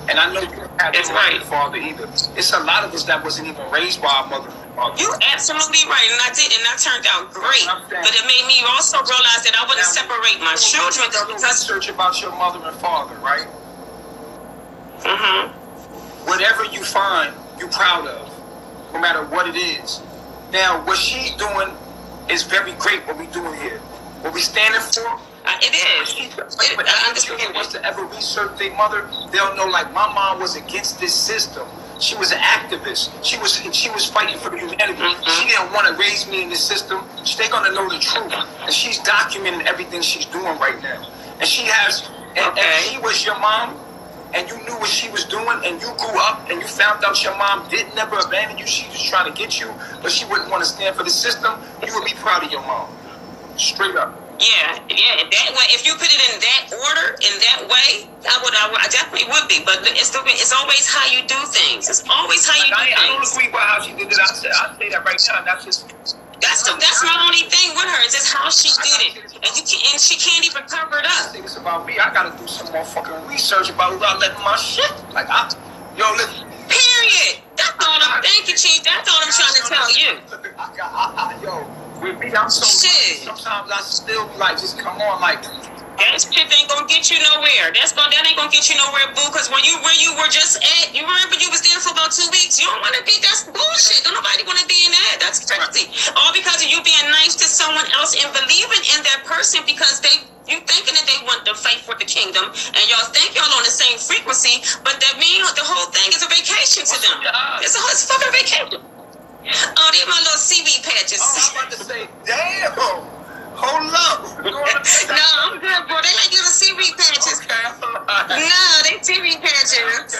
And I know you don't have your father either. It's a lot of us that wasn't even raised by our mother and father. You absolutely right, and I did, and that turned out great. But it made me also realize that I wouldn't separate my children though, because research about your mother and father, right? Whatever you find, you're proud of, no matter what it is. Now, what she's doing is very great. What we doing here, what we standing for. It is. But I understand. Wants to ever research their mother, they'll know. Like, my mom was against this system. She was an activist. She was fighting for the humanity. She didn't want to raise me in this system. They're gonna know the truth, and she's documenting everything she's doing right now. And she has. And if she was your mom, and you knew what she was doing, and you grew up, and you found out your mom did never abandon you, she was trying to get you, but she wouldn't want to stand for the system, you would be proud of your mom. Straight up. Yeah. That way, if you put it in that order, in that way, I definitely would be. But it's always how you do things. It's always how you do things. I don't agree with how she did it. I say that right now. That's my only thing with her. Is just how she did it, and she can't even cover it up. I think it's about me. I gotta do some more fucking research about without letting my shit. Like listen. Period. Thank you, Chief. That's all I'm trying to tell you. With me, I'm so shit. Sometimes I still be like, just come on, like. That shit ain't gonna get you nowhere. That ain't gonna get you nowhere, boo. Because where you were just at, you remember you was there for about 2 weeks. You don't want to be. That's bullshit. Don't nobody want to be in that. That's crazy. All because of you being nice to someone else and believing in that person because you thinking that they want to fight for the kingdom and y'all think y'all on the same frequency, but that means the whole thing is a vacation to them. It's a fucking vacation. Oh, they're my little seaweed patches. Oh, I'm about to say, damn. Hold up. No, I'm good, bro. They like little seaweed patches. Okay, no, they seaweed patches.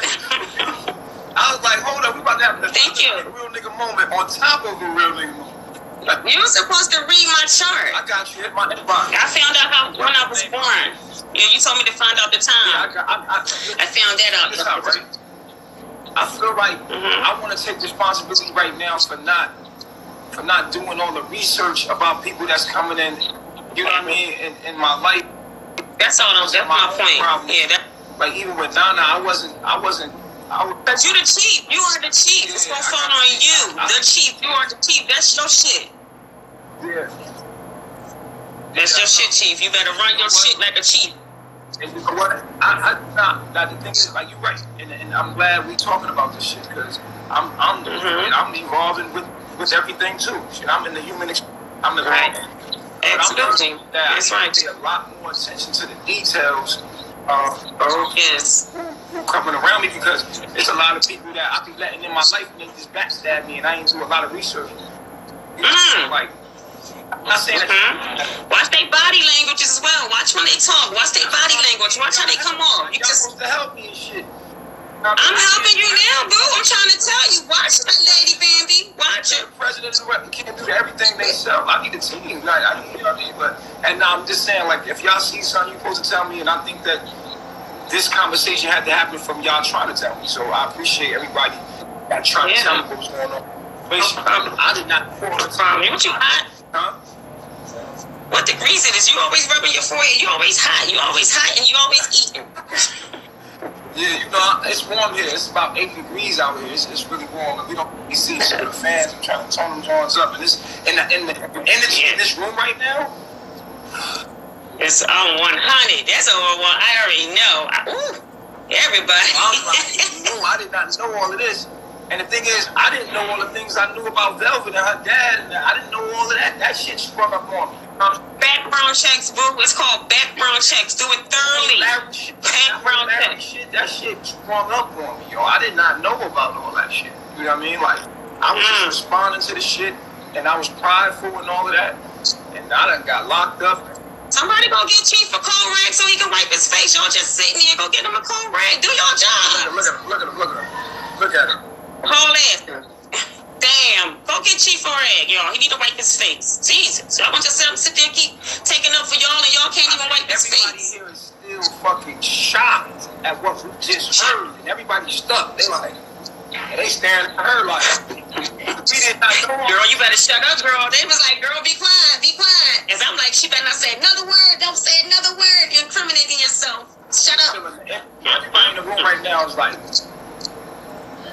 I was like, hold up, we about to have a real nigga moment on top of a real nigga moment. You were supposed to read my chart. I got you. Hit my inbox. I found out when I was born. Yeah, you told me to find out the time. Yeah, I found that out. Right? I feel like I want to take responsibility right now for not doing all the research about people that's coming in. You know what I mean? In my life. That's all. That's my point. Problem. Yeah. Like even with Nana, I wasn't. But you the chief. You are the chief. It's gonna fall on you. The chief. You are the chief. That's your shit. Yeah. That's your shit, chief. You better run your shit like a chief. And you know what? Now the thing is, like, you're right, and I'm glad we talking about this shit because I'm evolving with everything too. Shit, I'm in the human. I'm the right. Absolutely. That's right. Pay a lot more attention to the details. Yes. Coming around me because it's a lot of people that I be letting in my life and they just backstab me and I ain't do a lot of research. You know, like. I'm not saying that. Watch their body languages as well. Watch when they talk. Watch their body language. Watch how they come off. You're supposed to help me and shit. I'm helping you now, boo. I'm trying to tell you. Watch that, Lady Bambi. Watch it. President can't do everything they sell. I need a team. Like, you know what I mean? And I'm just saying, like, if y'all see something, you're supposed to tell me. And I think that this conversation had to happen from y'all trying to tell me. So I appreciate everybody that trying to tell me what's going on. I did not know all the time. What you hot? Huh? What degrees it is? You always rubbing your forehead. You always hot. You always hot, and you always eating. Yeah, you know, it's warm here. It's about 80 degrees out here. It's really warm. We don't really see the fans. I'm trying to tone them joints up. And this in the energy in this room right now. It's on 100. That's over one. I already know. Everybody. I did not know all of this. And the thing is, I didn't know all the things I knew about Velvet and her dad. And I didn't know all of that. That shit sprung up on me. Background checks, boo. It's called background checks. Do it thoroughly. Background checks. That shit sprung up on me, yo. I did not know about all that shit. You know what I mean? Like, I was just responding to the shit, and I was prideful and all of that. And I done got locked up. Somebody go get Chief a cold rag so he can wipe his face. Y'all just sitting here, go get him a cold rag. Do your job. Look at him. Whole ass. Damn. Go get Chief a rag, y'all. He need to wipe his face. Jesus. Y'all want yourself to sit there and keep taking up for y'all and y'all can't even wipe his face. Everybody here is still fucking shocked at what we just heard. And everybody's stuck. They like, and they staring at her like, we did not know. Girl, you better shut up, girl. They was like, girl, be quiet, be quiet. And I'm like, she better not say another word. Don't say another word. You're incriminating yourself. Shut up. Everybody in the room right now is like,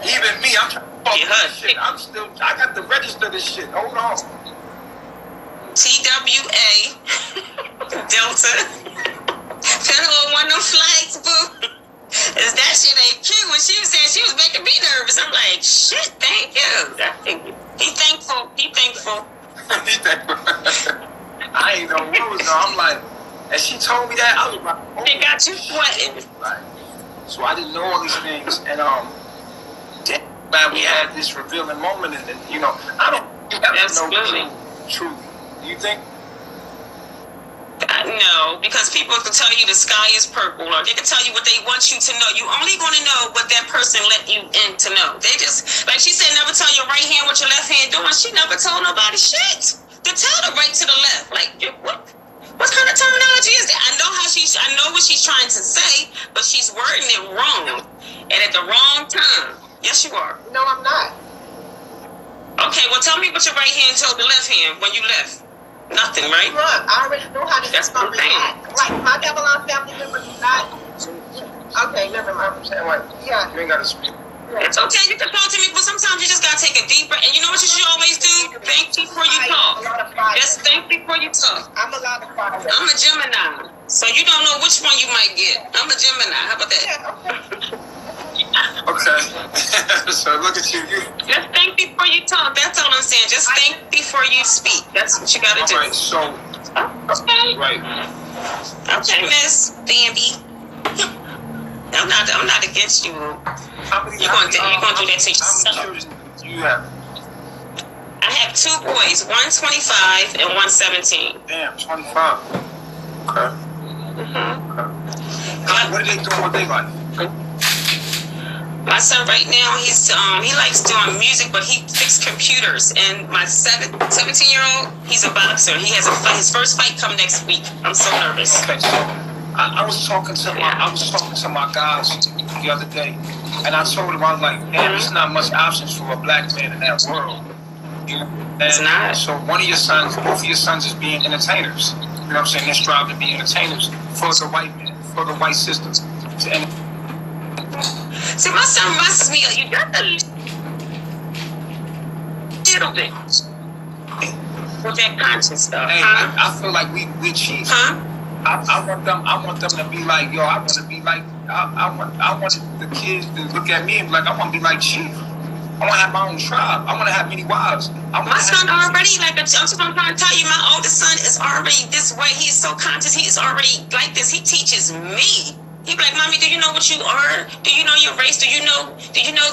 even me, I'm trying to talk this shit. I got to register this shit. Hold on. TWA Delta. Federal one of them flags, boo. That shit ain't cute. When she was saying, she was making me nervous. I'm like, shit, thank you. He thankful. I ain't know what was on. I'm like, and she told me that, I was like, oh, they got you sweating. Like, so I didn't know all these things, and man, we had this revealing moment, and you know, I don't ever know truth. Do you think? No, because people can tell you the sky is purple, or they can tell you what they want you to know. You only going to know what that person let you in to know. They just, like she said, never tell your right hand what your left hand doing. She never told nobody shit. To tell the right to the left. Like, what kind of terminology is that? I know what she's trying to say, but she's wording it wrong and at the wrong time. Yes, you are. No, I'm not. Okay, well, tell me what your right hand told the left hand when you left. Nothing, right? Look, I already know how this That's is going to react. Like, my Babylon family members do not. Okay, never mind. I'm saying, what? Yeah. You ain't got to speak. It's okay, you can talk to me, but sometimes you just gotta take a deep breath. And you know what you should always do? Think before you talk. Just think before you talk. I'm allowed to cry. I'm a Gemini, so you don't know which one you might get. I'm a Gemini. How about that? Yeah, Okay. So look at you. Just think before you talk. That's all I'm saying. Just think before you speak. That's what you gotta do. All right, so. Okay. Right. Okay, Miss Bambi. I'm not against you. You're gonna do that to yourself. How many children do you have? I have 2 boys, 125 and 117. Damn, 25. Okay. What are they doing with their life? My son right now, he likes doing music, but he fixes computers. And my 17-year-old, he's a boxer. He has his first fight come next week. I'm so nervous. Okay, so I was talking to my guys the other day, and I told them, I was like, damn, there's not much options for a black man in that world. It's not. So both of your sons is being entertainers. You know what I'm saying? They're striving to be entertainers for the white man, for the white system. See, my son reminds me of you. Got a little bit with that conscious stuff. Hey, I feel like we cheat. Huh? I want them to be like, yo, I want to be like, I want the kids to look at me and be like, I want to be like Chief. I want to have my own tribe. I want to have many wives. My son already, like, I'm trying to tell you, my oldest son is already this way. He's so conscious. He's already like this. He teaches me. He be like, Mommy, do you know what you are? Do you know your race? Do you know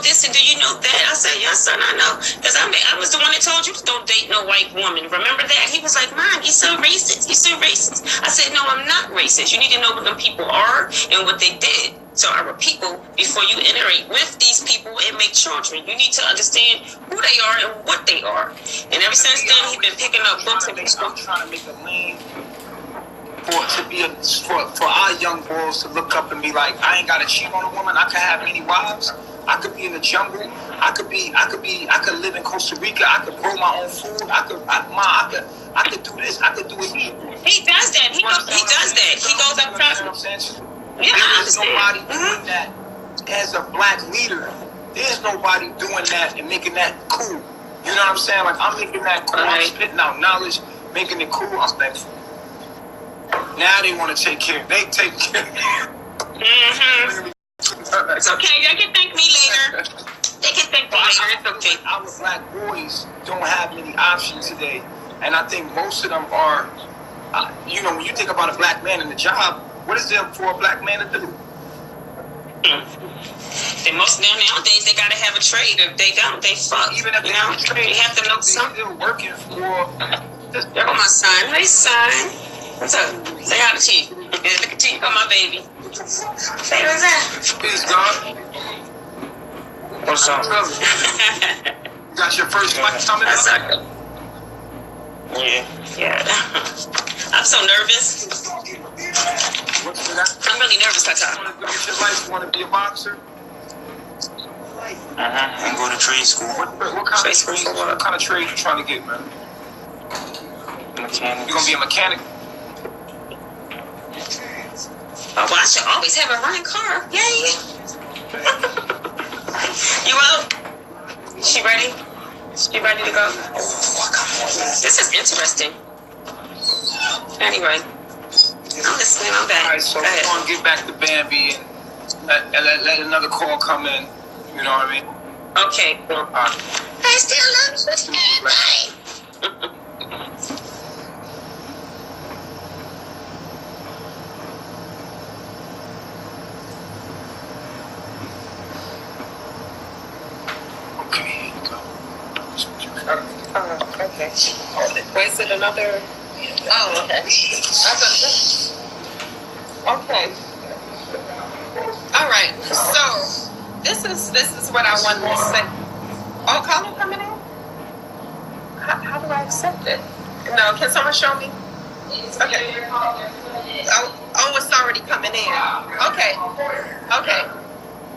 this and do you know that? I said, yes, son, I know. Because I was the one that told you to don't date no white woman. Remember that? He was like, Mom, you're so racist. You're so racist. I said, no, I'm not racist. You need to know what them people are and what they did. So our people, before you iterate with these people and make children, you need to understand who they are and what they are. And ever since then, he's been picking up books and I'm trying to make a lane for our young boys to look up and be like, I ain't gotta cheat on a woman. I could have many wives. I could be in the jungle. I could live in Costa Rica. I could grow my own food. I could do this. I could do it. He does that. He does that. He goes up top. Yeah, there's nobody doing that as a black leader. There's nobody doing that and making that cool. You know what I'm saying? Like, I'm making that cool. I'm spitting out knowledge, making it cool. I'm thankful. Now they want to take care. They take care. It's okay. They can thank me later. They can thank me later. It's okay. Our black boys don't have many options today. And I think most of them are, when you think about a black man in the job, what is there for a black man to do? And most of them nowadays, they got to have a trade. If they don't, they fuck. Even if they have a trade, you have to know something. They're still working for... There go my son. Hey, son. What's up? Say hi to Chief. Look at Chief. Come my baby. Say what's up. Peace, God. What's up? You got your first fight coming up? Yeah. I'm so nervous. I'm really nervous, Tata. You want to get your life? You want to be a boxer? And go to trade school. What kind of trade you trying to get, man? Mechanics. You gonna be a mechanic? Oh, well, I should always have a running car. Yay! You out? She ready? She ready to go? This is interesting. Anyway, I'm listening. I'm back. All right, so we're gonna get back to Bambi and let another call come in. You know what I mean? Okay, cool. I still love you. Okay, here you go. Okay. Was it another? Oh, okay. Okay. All right. So this is what I wanted to say. Oh, caller coming in? How do I accept it? No, can someone show me? Okay. Oh, it's already coming in. Okay. Okay.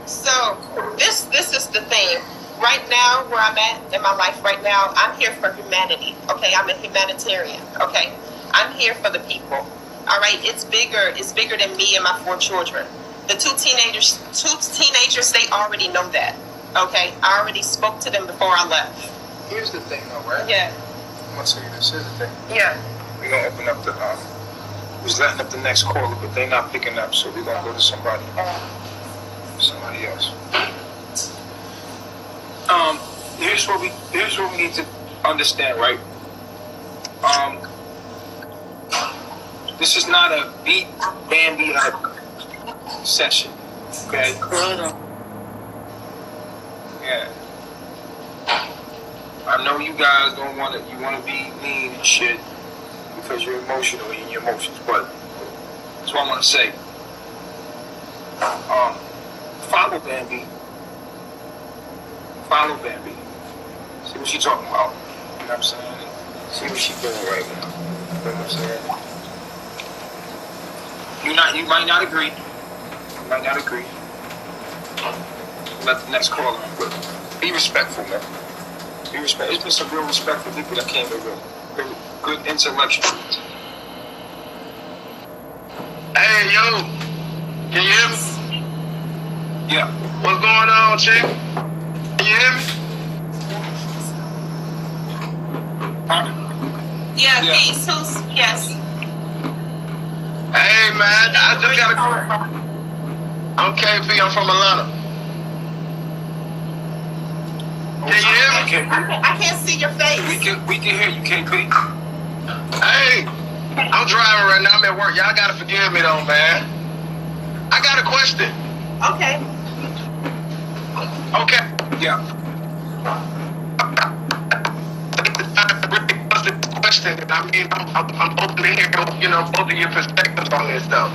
So this is the thing. Right now, where I'm at in my life right now, I'm here for humanity. Okay, I'm a humanitarian. Okay, I'm here for the people. All right, it's bigger than me and my 4 children. The two teenagers, they already know that. Okay, I already spoke to them before I left. Here's the thing, though, right? Yeah. I'm gonna tell you this. Here's the thing. Yeah. We're gonna open up the. Was letting up the next caller, but they're not picking up, so we're gonna go to somebody else. Here's what we need to understand, right? This is not a beat Bambi session, okay? Yeah. I know you guys don't want to. You want to be mean and shit because you're emotional in your emotions, but that's what I want to say. Follow Bambi. Follow Bambi. See what she's talking about. You know what I'm saying? See what she's doing right now. You know what I'm saying? You might not agree. You might not agree. Let the next caller in, but be respectful, man. Be respectful. There's been some real respectful people that came over. Good intellectuals. Hey, yo. Can you hear me? Yeah. What's going on, chick? Can you hear me? Yeah. Yeah. Peace. Yes. Hey, man. I just got a... I'm KP. I'm from Atlanta. Can you hear me? I can't see your face. We can hear you, KP. Hey, I'm driving right now. I'm at work. Y'all gotta forgive me, though, man. I got a question. Okay. Okay. Yeah. Question. I mean, I'm open to hear, both of your perspectives on this stuff.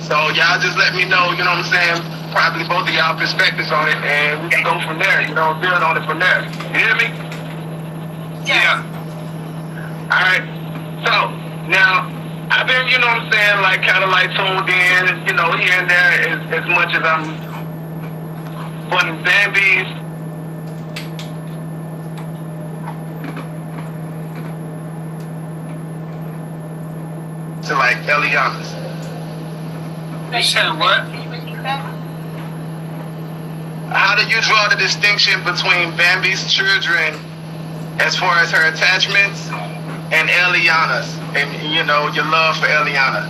So y'all just let me know, you know what I'm saying? Probably both of y'all perspectives on it, and we can go from there, build on it from there. You hear me? Yeah. All right. So now I've been, you know what I'm saying, like kind of like tuned in, here and there as much as I'm putting Bambi's. To like Eliana's. You said what? How do you draw the distinction between Bambi's children as far as her attachments and Eliana's, and your love for Eliana?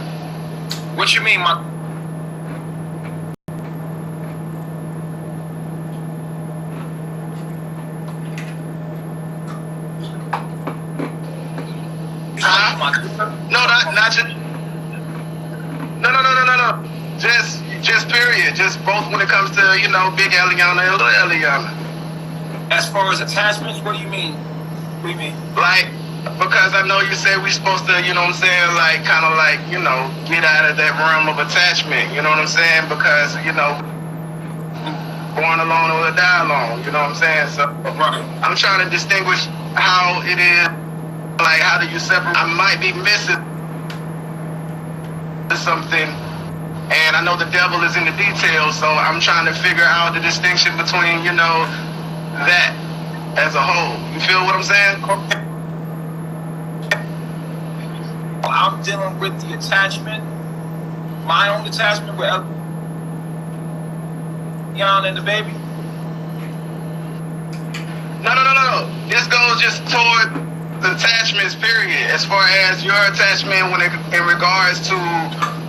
What you mean, my? No, not just. No. Just period. Just both when it comes to big Eliana and little Eliana. As far as attachments, what do you mean? What do you mean? Like, because I know you said we're supposed to, you know what I'm saying, like kind of like get out of that realm of attachment. You know what I'm saying? Because born alone or die alone. You know what I'm saying? So Right. I'm trying to distinguish how it is. Like, how do you separate? I might be missing something, and I know the devil is in the details, so I'm trying to figure out the distinction between, that as a whole. You feel what I'm saying? I'm dealing with the attachment, my own attachment with Eliana and the baby. No. This goes just toward the attachments, period. As far as your attachment in regards to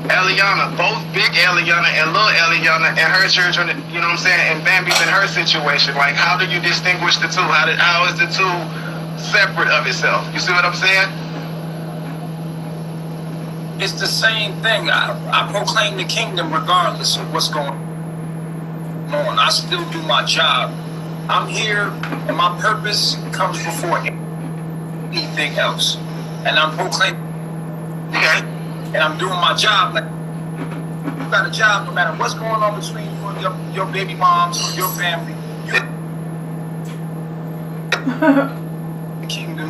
Eliana, both big Eliana and little Eliana and her children, you know what I'm saying, and Bambi's in her situation. Like, how do you distinguish the two? How is the two separate of itself? You see what I'm saying? It's the same thing. I proclaim the kingdom regardless of what's going on. I still do my job. I'm here, and my purpose comes before anything else. And I'm proclaiming Okay. And I'm doing my job. Like, you got a job no matter what's going on between you and your baby moms or your family. You can do.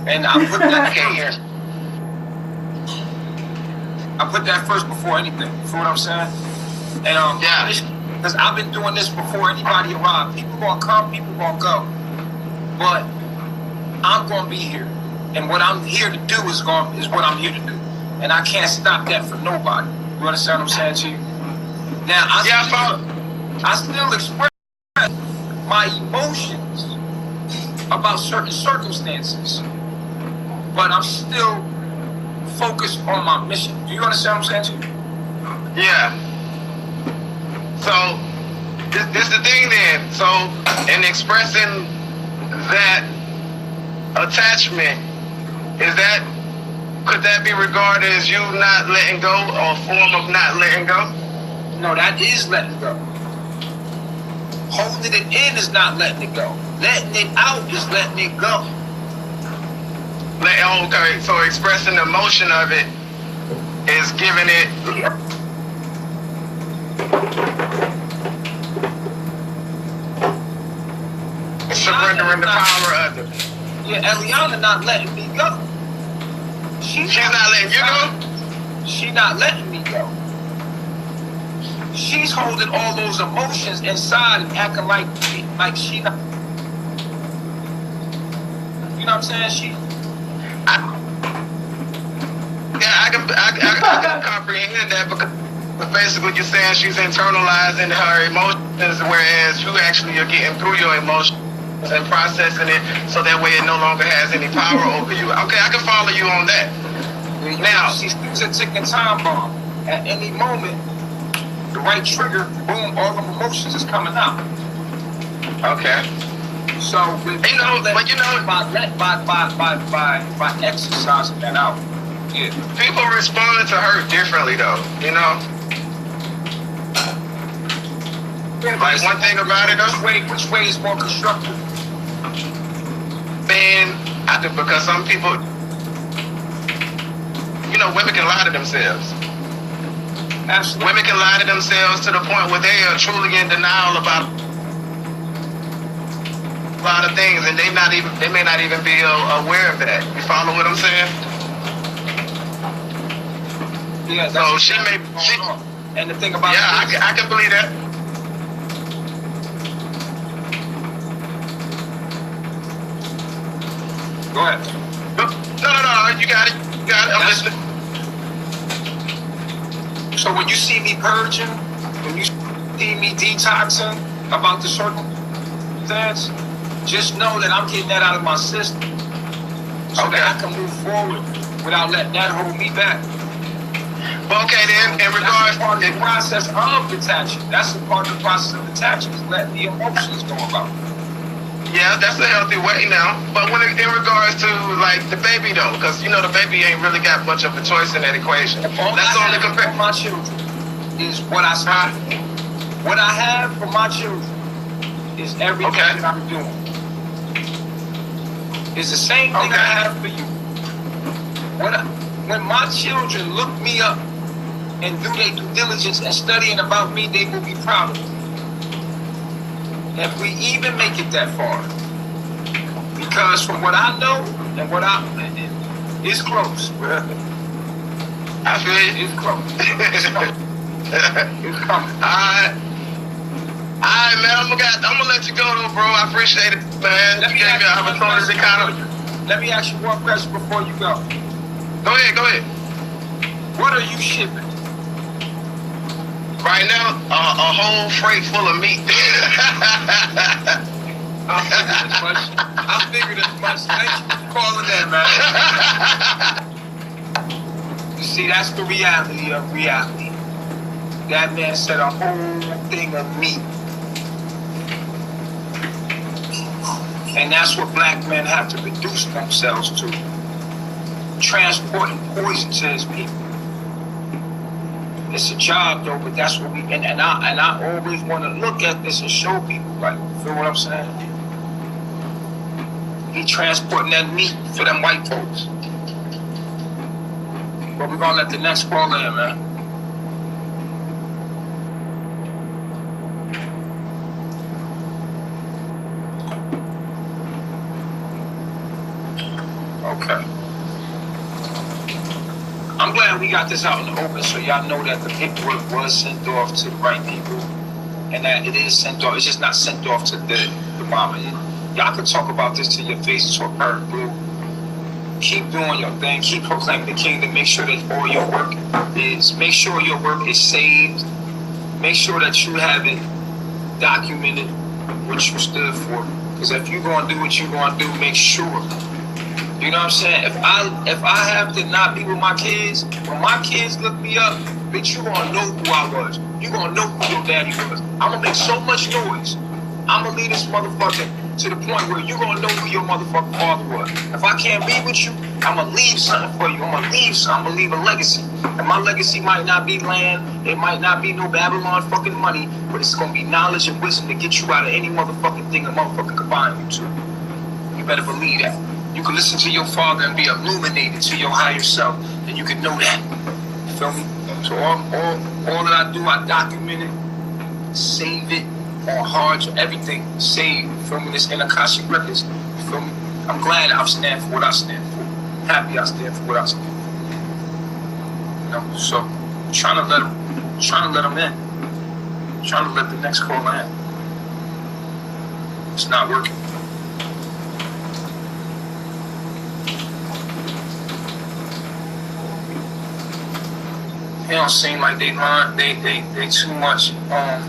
And I put that first. I put that first before anything. You feel what I'm saying? And because I've been doing this before anybody arrived. People gonna come, people gonna go. But I'm gonna be here. And what I'm here to do is what I'm here to do. And I can't stop that for nobody. You understand what I'm saying to you? Now, I still express my emotions about certain circumstances, but I'm still focused on my mission. Do you understand what I'm saying to you? Yeah. So, this is the thing then. So, in expressing that attachment, could that be regarded as you not letting go, or a form of not letting go? No, that is letting go. Holding it in is not letting it go. Letting it out is letting it go. Okay, so expressing the emotion of it is giving it. Surrendering the power of it. Yeah, Eliana not letting me go. She's not letting you go? She's not letting me go. She's holding all those emotions inside and acting like she not. You know what I'm saying? I can comprehend that, because basically you're saying she's internalizing her emotions, whereas you actually are getting through your emotions and processing it, so that way it no longer has any power over you. Okay, I can follow you on that. Now, she's a ticking time bomb. At any moment, the right trigger, boom, all the emotions is coming out. Okay. So by exercising that out. Yeah. People respond to hurt differently though, you know? Like one thing about it though. Which way is more constructive? Man, because some people, you know, women can lie to themselves. Absolutely. Women can lie to themselves to the point where they are truly in denial about a lot of things, and they may not even be aware of that. You follow what I'm saying? Yeah. So and the thing about I can believe that. Go ahead. No, you got it. I'm listening. So when you see me purging, when you see me detoxing about the circumstance, just know that I'm getting that out of my system, so that I can move forward without letting that hold me back. Okay, then, in regards to the process of detaching, that's the part of the process of detaching, is letting the emotions go about. Yeah, that's a healthy way now. But in regards to like the baby though, because you know the baby ain't really got much of a choice in that equation. That's only compared to my children is what I said. What I have for my children is everything that I'm doing. It's the same thing I have for you. When my children look me up and do their due diligence and studying about me, they will be proud of me. If we even make it that far. Because from what I know and it's close. I feel it. It's close. It's coming. Alright, man, I'm gonna let you go though, bro. I appreciate it, man. Let me ask you one question before you go. Go ahead. What are you shipping? Right now, a whole freight full of meat. I figured as much. Thank you for calling that, man. You see, that's the reality of reality. That man said a whole thing of meat. And that's what black men have to reduce themselves to. Transporting poison to his people. It's a job though, but that's what and I always want to look at this and show people, like, you feel what I'm saying? He transporting that meat for them white folks. But we're gonna let the next caller in, man. Okay. I'm glad we got this out in the open so y'all know that the paperwork was sent off to the right people and that it is sent off. It's just not sent off to the mama. Y'all can talk about this to your face, talk her through. Keep doing your thing. Keep proclaiming the kingdom. Make sure that all your work is, make sure your work is saved. Make sure that you have it documented, what you stood for. Because if you're going to do what you're going to do, make sure. You know what I'm saying? If I have to not be with my kids, when my kids look me up, bitch, you gonna know who I was. You gonna know who your daddy was. I'm gonna make so much noise. I'm gonna leave this motherfucker to the point where you gonna know who your motherfucking father was. If I can't be with you, I'm gonna leave something for you. I'm gonna leave something. I'm gonna leave a legacy. And my legacy might not be land. It might not be no Babylon fucking money, but it's gonna be knowledge and wisdom to get you out of any motherfucking thing a motherfucker can bind you to. You better believe that. You can listen to your father and be illuminated to your higher self, and you can know that. You feel me? So all that I do, I document it, save it on hard, everything, save. You feel me? This in Akashic Records. You feel me? I'm glad I stand for what I stand for. Happy I stand for what I stand for. You know, so trying to let them in. Trying to let the next caller in. It's not working. They don't seem like they lying. They too much. I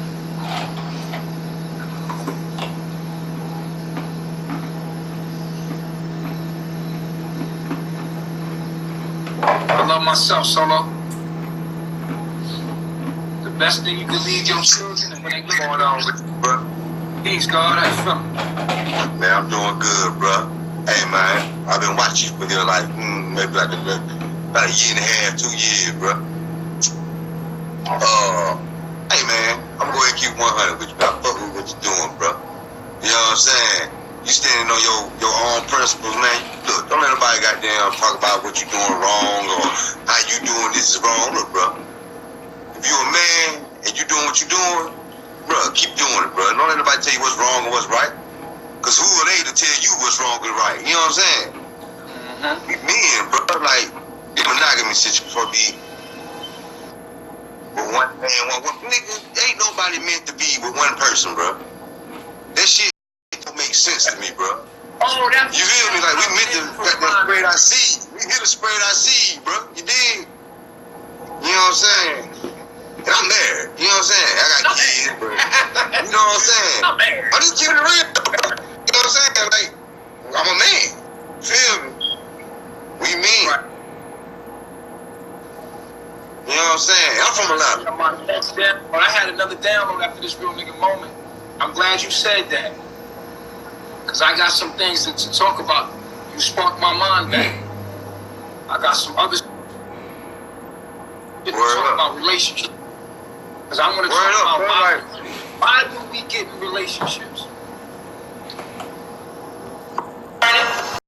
love myself, Solo. The best thing you can leave your children is when they going on with you, bro. Peace, God. How you feeling? Man, I'm doing good, bro. Hey, man, I've been watching you for like maybe like about a year and a half, 2 years, bro. Hey man, I'm gonna keep 100 with you. I fuck with what you're doing, bro. You know what I'm saying? You standing on your own principles, man. Look, don't let nobody goddamn talk about what you doing wrong or how you doing this is wrong. Look, bro. If you a man and you doing what you doing, bro, keep doing it, bro. Don't let nobody tell you what's wrong or what's right. Cause who are they to tell you what's wrong and right? You know what I'm saying? Men, bro, like the monogamy situation for be. With one man, one nigga, ain't nobody meant to be with one person, bro. That shit don't make sense to me, bro. Oh, that's you feel me? Like we meant to spread our seed. We here to spread our seed, bro. You dig? You know what I'm saying? And I'm married. You know what I'm saying? I got kids, bro. You know what I'm saying? I'm just keeping it real, bro. You know what I'm saying? Like I'm a man. Feel me? We mean. Right. You know what I'm saying? I'm from Atlanta. But I had another download after this real nigga moment. I'm glad you said that. Because I got some things to talk about. You sparked my mind back. I got some other shit to talk about relationships. Because I want to talk about why do we get in relationships?